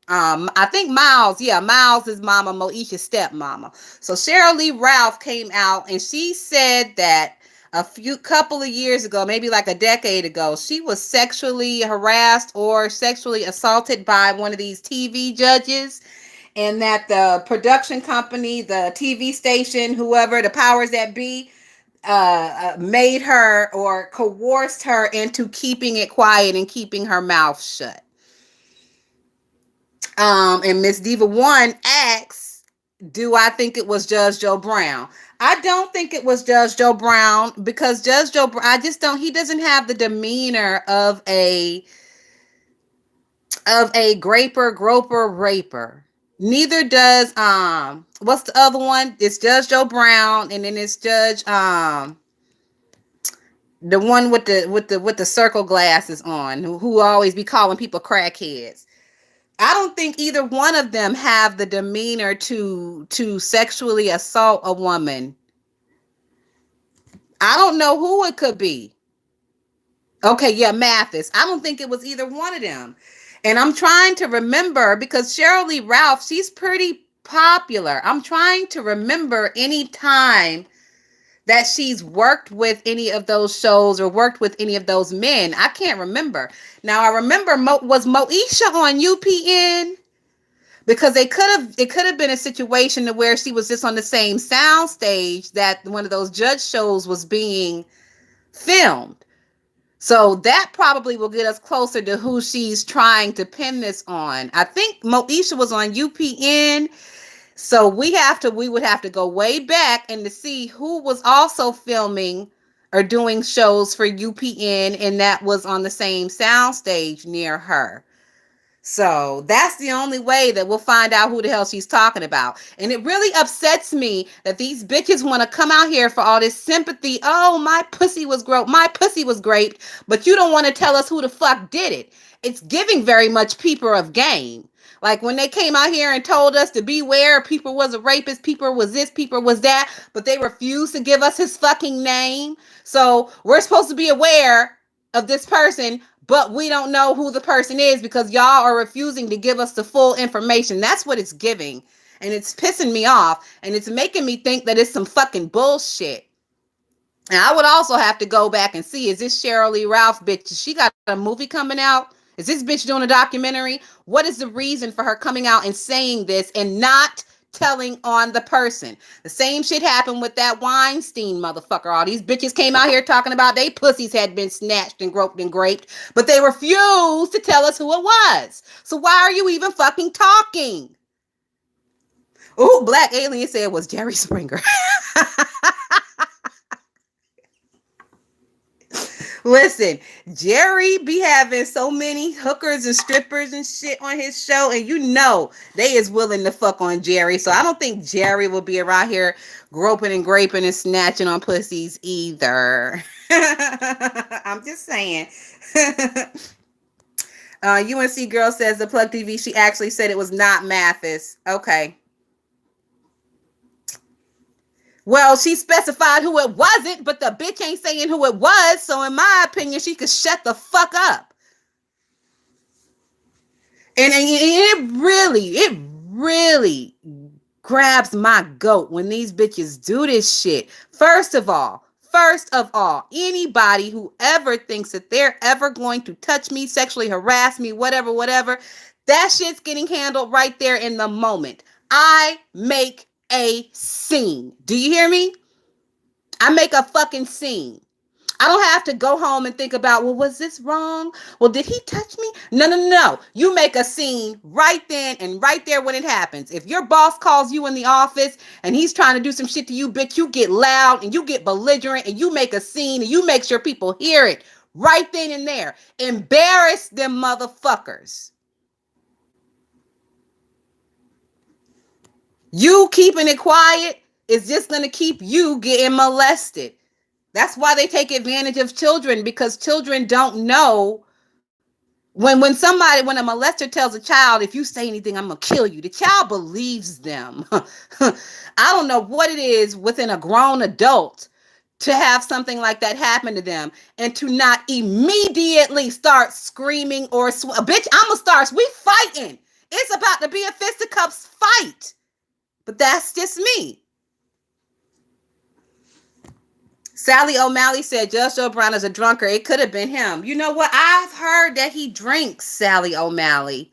I think Miles, yeah, Miles is mama, Moesha's stepmama. So Cheryl Lee Ralph came out and she said that a few couple of years ago, maybe like a decade ago, she was sexually harassed or sexually assaulted by one of these TV judges, and that the production company, the TV station, whoever the powers that be, made her or coerced her into keeping it quiet and keeping her mouth shut. And Miss Diva One asks, do I think it was Judge Joe Brown? I don't think it was Judge Joe Brown because Judge Joe, I just don't. He doesn't have the demeanor of a graper, groper, raper. Neither does what's the other one? It's Judge Joe Brown, and then it's Judge the one with the circle glasses on, who always be calling people crackheads. I don't think either one of them have the demeanor to sexually assault a woman. I don't know who it could be. Okay, yeah, Mathis. I don't think it was either one of them. And I'm trying to remember because Cheryl Lee Ralph, she's pretty popular. I'm trying to remember any time that she's worked with any of those shows or worked with any of those men. I can't remember. Now I remember was Moesha on UPN? Because it could have been a situation to where she was just on the same sound stage that one of those judge shows was being filmed. So that probably will get us closer to who she's trying to pin this on. I think Moesha was on UPN. So we would have to go way back and to see who was also filming or doing shows for UPN and that was on the same soundstage near her. So that's the only way that we'll find out who the hell she's talking about. And it really upsets me that these bitches want to come out here for all this sympathy. Oh, my pussy was groped. My pussy was raped. But you don't want to tell us who the fuck did it. It's giving very much people of game. Like when they came out here and told us to beware, people was a rapist, people was this, people was that, but they refused to give us his fucking name. So we're supposed to be aware of this person, but we don't know who the person is because y'all are refusing to give us the full information. That's what it's giving. And it's pissing me off. And it's making me think that it's some fucking bullshit. And I would also have to go back and see, is this Cheryl Lee Ralph bitch? She got a movie coming out? Is this bitch doing a documentary? What is the reason for her coming out and saying this and not telling on the person? The same shit happened with that Weinstein motherfucker. All these bitches came out here talking about they pussies had been snatched and groped and graped, but they refused to tell us who it was. So why are you even fucking talking? Oh, Black Alien said it was Jerry Springer. Listen, Jerry be having so many hookers and strippers and shit on his show, and you know they is willing to fuck on Jerry. So I don't think Jerry will be around here groping and graping and snatching on pussies either. I'm just saying. UNC girl says the Plug TV. She actually said it was not Mathis. Okay. Well, she specified who it wasn't, but the bitch ain't saying who it was. So in my opinion, she could shut the fuck up. And it really grabs my goat when these bitches do this shit. First of all, anybody who ever thinks that they're ever going to touch me, sexually harass me, whatever, that shit's getting handled right there in the moment. I make a scene. Do you hear me? I make a fucking scene. I don't have to go home and think about, well, was this wrong? Well, did he touch me? No, no, no, no. You make a scene right then and right there when it happens. If your boss calls you in the office and he's trying to do some shit to you, bitch, you get loud and you get belligerent and you make a scene and you make sure people hear it right then and there. Embarrass them motherfuckers. You keeping it quiet is just going to keep you getting molested. That's why they take advantage of children, because children don't know when when a molester tells a child, if you say anything, I'm gonna kill you, the child believes them. I don't know what it is within a grown adult to have something like that happen to them and to not immediately start screaming or bitch, I'm gonna start, we fighting. It's about to be a fisticuffs fight. But that's just me. Sally O'Malley said Judge Joe Brown is a drunkard. It could have been him. You know what? I've heard that he drinks, Sally O'Malley.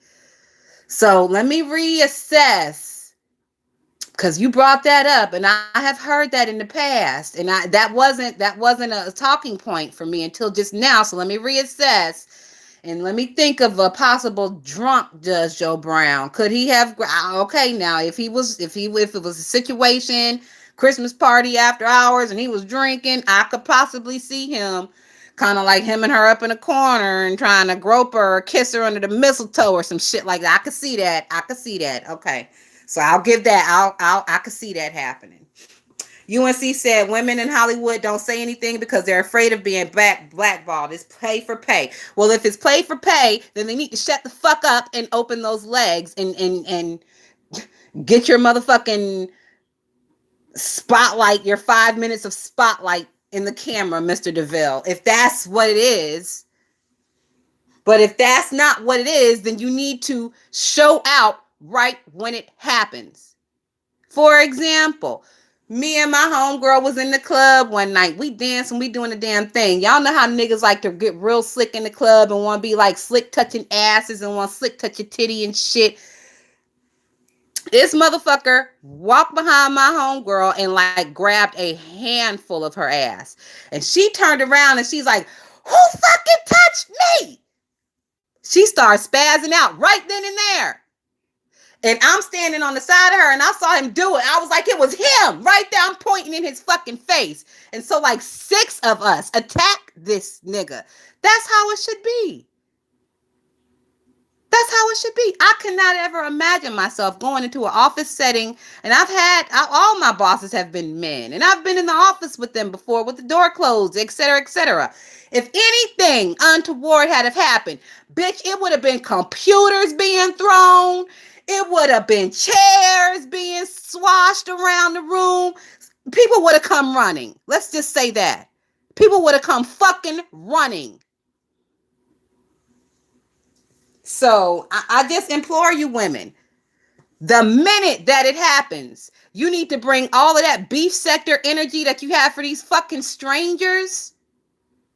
So let me reassess, because you brought that up, and I have heard that in the past, and that wasn't a talking point for me until just now. So let me reassess. And let me think of a possible drunk Judge Joe Brown. Could he have? Okay, now if it was a situation, Christmas party after hours, and he was drinking, I could possibly see him, kind of like him and her up in a corner and trying to grope her or kiss her under the mistletoe or some shit like that. I could see that. Okay, so I'll give that. I could see that happening. UNC said women in Hollywood don't say anything because they're afraid of being blackballed. It's pay for pay. Well, if it's pay for pay, then they need to shut the fuck up and open those legs and get your motherfucking spotlight, your 5 minutes of spotlight in the camera, Mr. DeVille, if that's what it is. But if that's not what it is, then you need to show out right when it happens. For example, me and my homegirl was in the club one night. We dancing, we doing the damn thing. Y'all know how niggas like to get real slick in the club and want to be like slick touching asses and want slick touch your titty and shit. This motherfucker walked behind my homegirl and like grabbed a handful of her ass. And she turned around and she's like, who fucking touched me? She started spazzing out right then and there. And I'm standing on the side of her and I saw him do it. I was like, it was him right there. I'm pointing in his fucking face. And so like 6 of us attack this nigga. That's how it should be. That's how it should be. I cannot ever imagine myself going into an office setting, and all my bosses have been men, and I've been in the office with them before with the door closed, etc., etc. If anything untoward had have happened, bitch, it would have been computers being thrown. It would have been chairs being swashed around the room. People would have come running. Let's just say that. People would have come fucking running. So I just implore you women, the minute that it happens, you need to bring all of that beef sector energy that you have for these fucking strangers.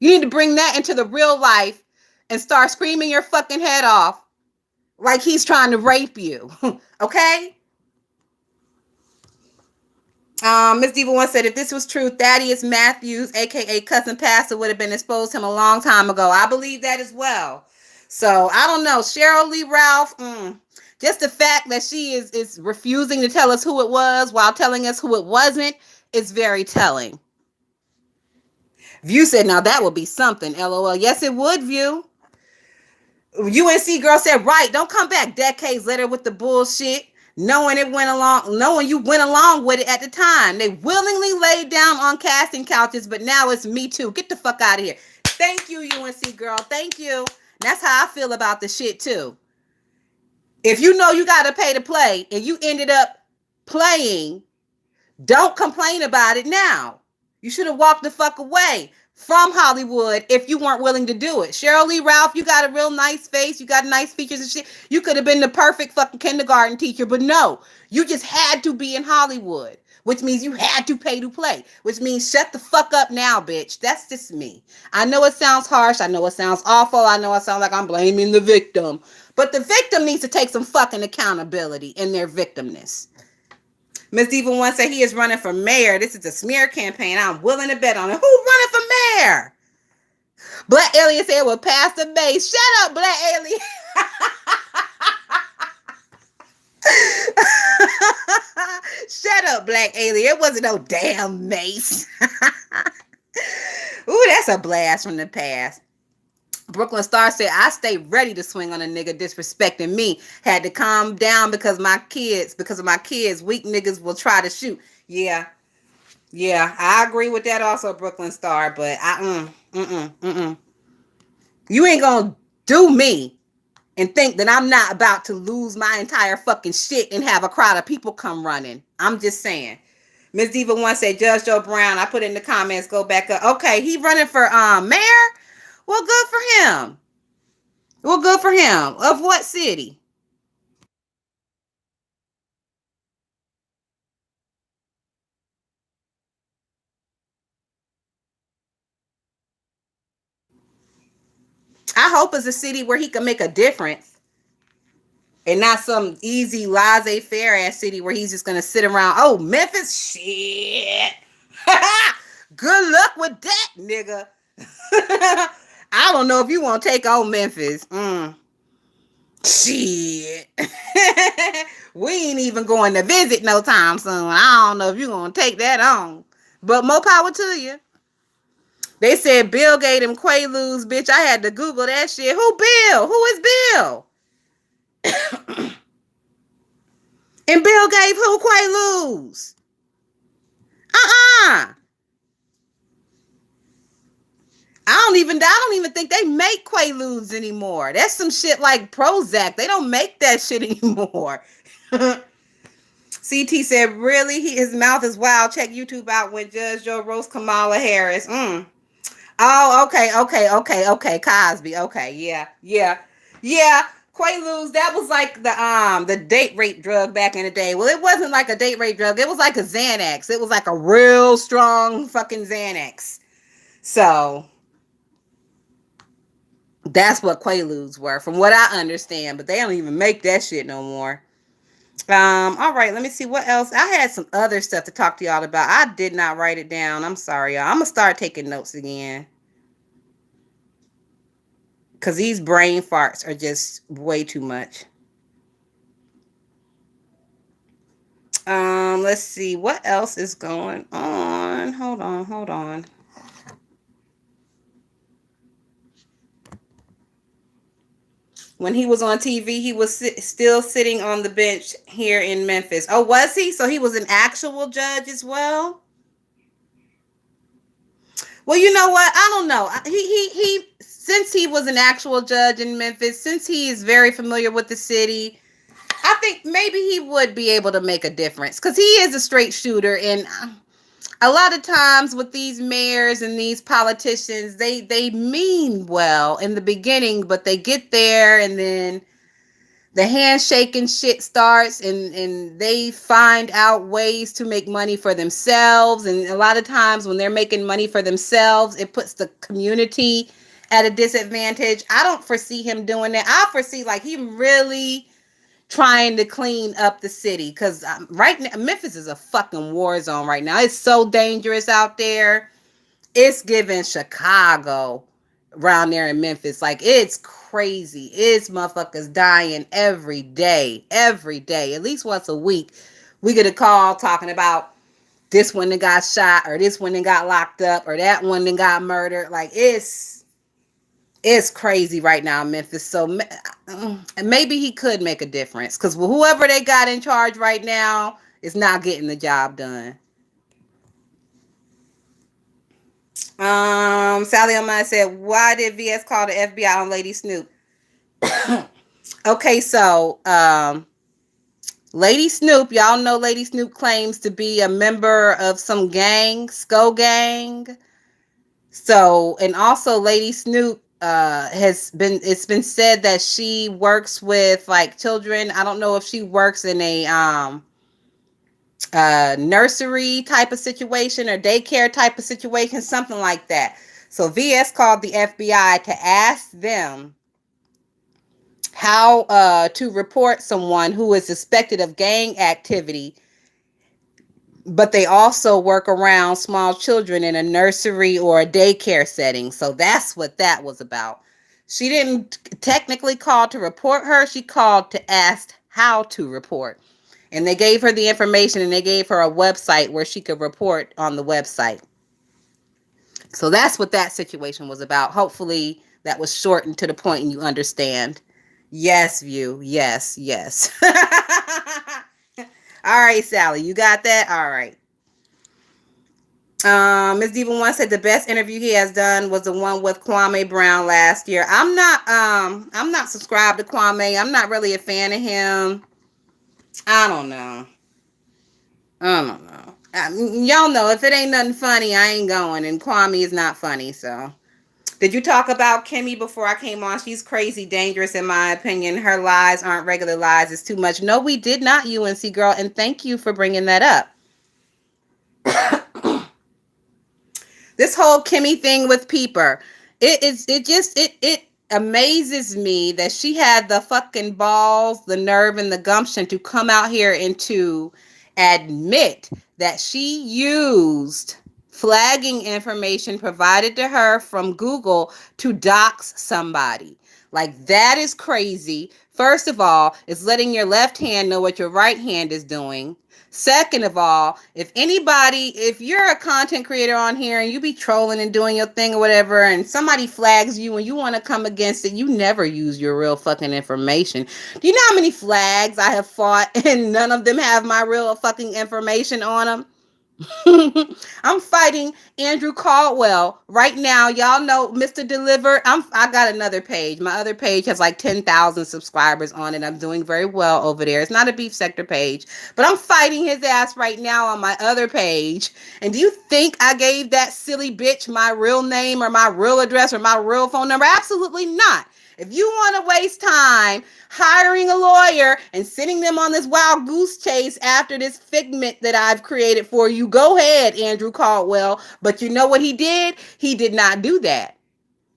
You need to bring that into the real life and start screaming your fucking head off like he's trying to rape you. Okay? Miss Diva once said, if this was true, Thaddeus Matthews, aka Cousin Pastor, would have been exposed to him a long time ago. I believe that as well. So I don't know. Cheryl Lee Ralph, just the fact that she is refusing to tell us who it was while telling us who it wasn't is very telling. View said, now that would be something. LOL. Yes, it would, View. UNC girl said, right, don't come back decades later with the bullshit. Knowing you went along with it at the time. They willingly laid down on casting couches, but now it's Me Too. Get the fuck out of here. Thank you, UNC girl. Thank you. That's how I feel about the shit too. If you know you got to pay to play and you ended up playing, don't complain about it now. You should have walked the fuck away from Hollywood if you weren't willing to do it. Cheryl Lee Ralph, you got a real nice face. You got nice features and shit. You could have been the perfect fucking kindergarten teacher, but no, you just had to be in Hollywood, which means you had to pay to play, which means shut the fuck up now, bitch. That's just me. I know it sounds harsh. I know it sounds awful. I know it sounds like I'm blaming the victim, but the victim needs to take some fucking accountability in their victimness. Miss Diva once said he is running for mayor. This is a smear campaign. I'm willing to bet on it. Who's running for mayor? Black Alien said with Pastor May. Shut up, Black Alien. Shut up, Black Alien. It wasn't no damn mace. Ooh, that's a blast from the past. Brooklyn Star said, I stay ready to swing on a nigga disrespecting me. Had to calm down because of my kids, weak niggas will try to shoot. Yeah, yeah, I agree with that also, Brooklyn Star, but you ain't gonna do me and think that I'm not about to lose my entire fucking shit and have a crowd of people come running. I'm just saying. Miss Diva One said, Judge Joe Brown. I put in the comments, go back up. Okay, he running for mayor? Well, good for him. Well, good for him. Of what city? I hope it's a city where he can make a difference and not some easy laissez-faire ass city where he's just gonna sit around. Oh, Memphis, shit. Good luck with that, nigga. I don't know if you want to take on Memphis. Shit. We ain't even going to visit no time soon. I don't know if you're going to take that on. But more power to you. They said Bill gave them Quaaludes, bitch. I had to Google that shit. Who Bill? Who is Bill? And Bill gave who Quaaludes? Uh-uh. I don't even think they make Quaaludes anymore. That's some shit like Prozac. They don't make that shit anymore. CT said, really? His mouth is wild. Check YouTube out when Judge Joe roast Kamala Harris. Oh, okay. Cosby. Okay, yeah. Quaaludes, that was like the date rape drug back in the day. Well, it wasn't like a date rape drug. It was like a Xanax. It was like a real strong fucking Xanax. So that's what Quaaludes were, from what I understand. But they don't even make that shit no more. All right, let me see what else. I had some other stuff to talk to y'all about. I did not write it down. I'm sorry, y'all. I'm gonna start taking notes again. Cause these brain farts are just way too much. Let's see what else is going on. Hold on. When he was on TV, he was still sitting on the bench here in Memphis. Oh, was he? So he was an actual judge as well? Well, you know what? I don't know. He since he was an actual judge in Memphis, since he is very familiar with the city, I think maybe he would be able to make a difference because he is a straight shooter. And a lot of times with these mayors and these politicians, they mean well in the beginning, but they get there and then the handshaking shit starts, and they find out ways to make money for themselves. And a lot of times when they're making money for themselves, it puts the community at a disadvantage. I don't foresee him doing that. I foresee like him really trying to clean up the city, because right now Memphis is a fucking war zone right now. It's so dangerous out there. It's giving Chicago around there in Memphis. Like, it's crazy. It's motherfuckers dying every day. Every day. At least once a week. We get a call talking about this one that got shot, or this one that got locked up, or that one that got murdered. Like, it's crazy right now in Memphis. So maybe he could make a difference, because whoever they got in charge right now is not getting the job done. Sally on mine said, why did VS call the FBI on Lady Snoop? Okay, so Lady Snoop, y'all know Lady Snoop claims to be a member of some gang, Sko Gang. So, and also Lady Snoop it's been said that she works with like children. I don't know if she works in a nursery type of situation or daycare type of situation, something like that. So VS called the FBI to ask them how to report someone who is suspected of gang activity but they also work around small children in a nursery or a daycare setting. So that's what that was about. She didn't technically call to report her, she called to ask how to report. And they gave her the information and they gave her a website where she could report on the website. So that's what that situation was about. Hopefully that was shortened to the point and you understand. Yes, view. Yes, yes. All right, Sally, you got that? All right. Miss Diva One said the best interview he has done was the one with Kwame Brown last year. I'm not subscribed to Kwame. I'm not really a fan of him. I don't know. I don't know. Y'all know if it ain't nothing funny, I ain't going. And Kwame is not funny, so. Did you talk about Kimmy before I came on? She's crazy dangerous in my opinion. Her lies aren't regular lies. It's too much. No, we did not, UNC girl, and thank you for bringing that up. This whole Kimmy thing with Peeper, it amazes me that she had the fucking balls, the nerve, and the gumption to come out here and to admit that she used flagging information provided to her from Google to dox somebody. Like, that is crazy. First of all, it's letting your left hand know what your right hand is doing. Second of all, if you're a content creator on here and you be trolling and doing your thing or whatever, and somebody flags you and you want to come against it, you never use your real fucking information. Do you know how many flags I have fought and none of them have my real fucking information on them? I'm fighting Andrew Caldwell right now. Y'all know Mr. Deliver. I got another page. My other page has like 10,000 subscribers on it. I'm doing very well over there. It's not a beef sector page, but I'm fighting his ass right now on my other page. And do you think I gave that silly bitch my real name or my real address or my real phone number? Absolutely not. If you want to waste time hiring a lawyer and sending them on this wild goose chase after this figment that I've created for you, go ahead, Andrew Caldwell. But you know what he did? He did not do that.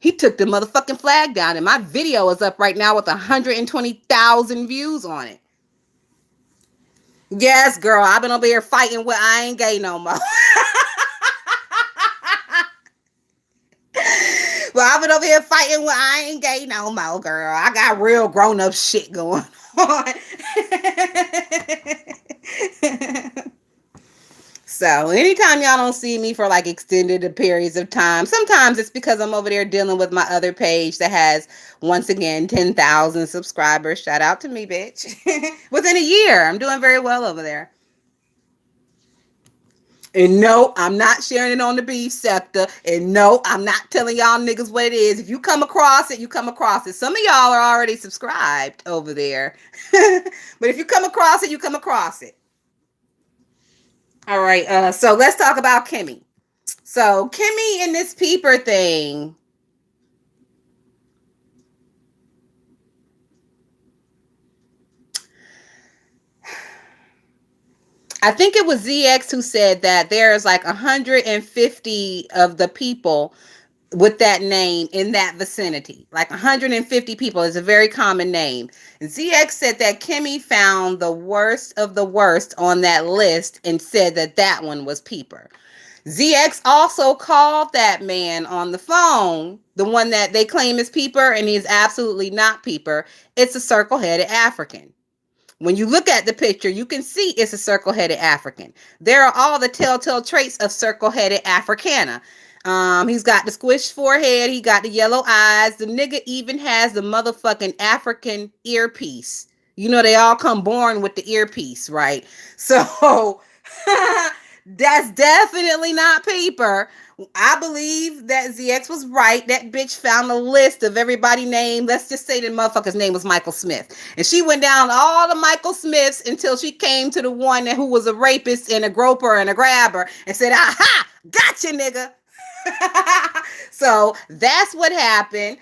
He took the motherfucking flag down, and my video is up right now with 120,000 views on it. Yes, girl, I've been over here fighting with I ain't gay no more. Well, I've been over here fighting with I ain't gay no more, girl. I got real grown up shit going on. So anytime y'all don't see me for like extended periods of time, sometimes it's because I'm over there dealing with my other page that has, once again, 10,000 subscribers. Shout out to me, bitch. Within a year, I'm doing very well over there. And no, I'm not sharing it on the beef sector. And no, I'm not telling y'all niggas what it is. If you come across it, you come across it. Some of y'all are already subscribed over there. But if you come across it, you come across it. All right, so let's talk about Kimmy. So Kimmy and this Peeper thing. I think it was ZX who said that there's like 150 of the people with that name in that vicinity. Like 150 people is a very common name. And ZX said that Kimmy found the worst of the worst on that list and said that that one was Peeper. ZX also called that man on the phone, the one that they claim is Peeper, and he's absolutely not Peeper. It's a circle-headed African. When you look at the picture, you can see it's a circle-headed African. There are all the telltale traits of circle-headed Africana. He's got the squished forehead. He got the yellow eyes. The nigga even has the motherfucking African earpiece. You know, they all come born with the earpiece, right? So that's definitely not Peeper. I believe that ZX was right. That bitch found a list of everybody named. Let's just say the motherfucker's name was Michael Smith. And she went down all the Michael Smiths until she came to the one who was a rapist and a groper and a grabber and said, aha, gotcha, nigga. So that's what happened.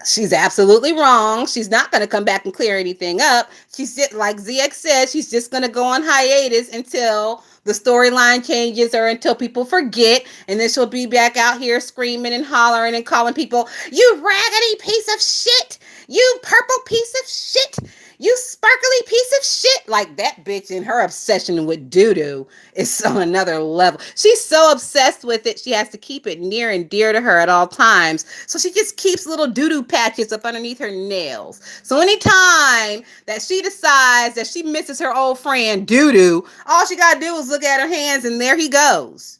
She's absolutely wrong. She's not going to come back and clear anything up. She's just, like ZX said, she's just going to go on hiatus until the storyline changes or until people forget. And then she'll be back out here screaming and hollering and calling people, you raggedy piece of shit. You purple piece of shit. You sparkly piece of shit. like that bitch and her obsession with doo-doo is on another level. She's so obsessed with it, she has to keep it near and dear to her at all times. So she just keeps little doo-doo patches up underneath her nails. So anytime that she decides that she misses her old friend doo-doo, all she gotta do is look at her hands and there he goes.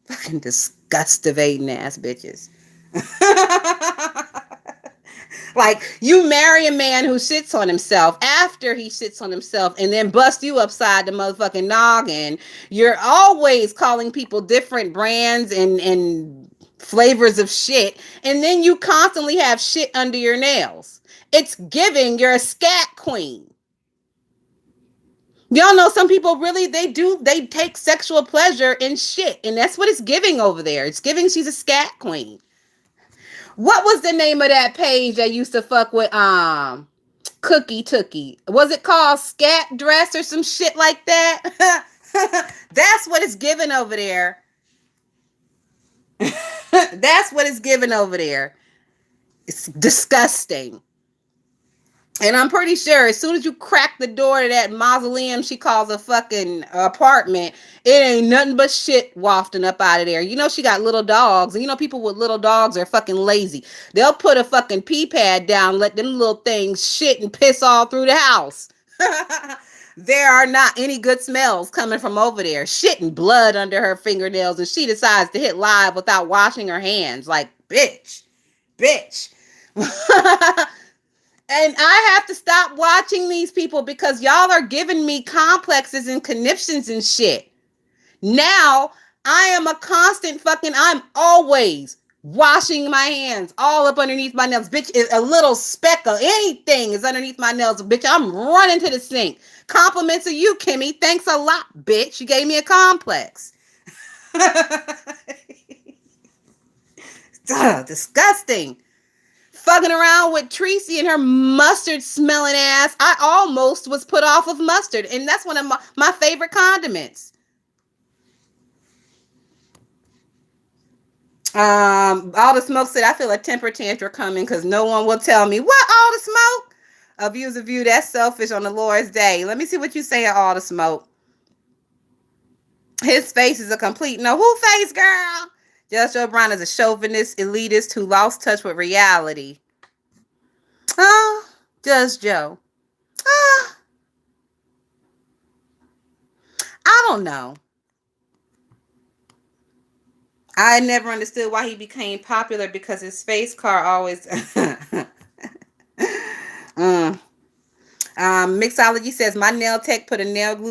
Fucking disgusting ass bitches. Like, you marry a man who sits on himself after he sits on himself and then busts you upside the motherfucking noggin. You're always calling people different brands and flavors of shit. And then you constantly have shit under your nails. It's giving you're a scat queen. Y'all know some people really, they take sexual pleasure in shit. And that's what it's giving over there. It's giving she's a scat queen. What was the name of that page that used to fuck with Cookie Tookie? Was it called Scat Dress or some shit like that? That's what it's giving over there. That's what it's giving over there. It's disgusting. And I'm pretty sure as soon as you crack the door to that mausoleum she calls a fucking apartment, it ain't nothing but shit wafting up out of there. You know she got little dogs. And you know people with little dogs are fucking lazy. They'll put a fucking pee pad down, let them little things shit and piss all through the house. There are not any good smells coming from over there. Shit and blood under her fingernails, and she decides to hit live without washing her hands. Like, bitch. Bitch. And I have to stop watching these people because y'all are giving me complexes and conniptions and shit. Now, I am a constant fucking, I'm always washing my hands all up underneath my nails. Bitch, a little speck of anything is underneath my nails. Bitch, I'm running to the sink. Compliments of you, Kimmy. Thanks a lot, bitch. You gave me a complex. Ugh, disgusting. Fucking around with Tracy and her mustard smelling ass. I almost was put off of mustard, and that's one of my favorite condiments. All the smoke said I feel a temper tantrum coming because no one will tell me what all the smoke. A view's a view. That's selfish on the Lord's day. Let me see what you say at all the smoke. His face is a complete no. Who face, girl? Judge Joe Brown is a chauvinist elitist who lost touch with reality. Oh, Judge Joe. Oh, I don't know. I never understood why he became popular because his face car always. Mixology says my nail tech put a nail glue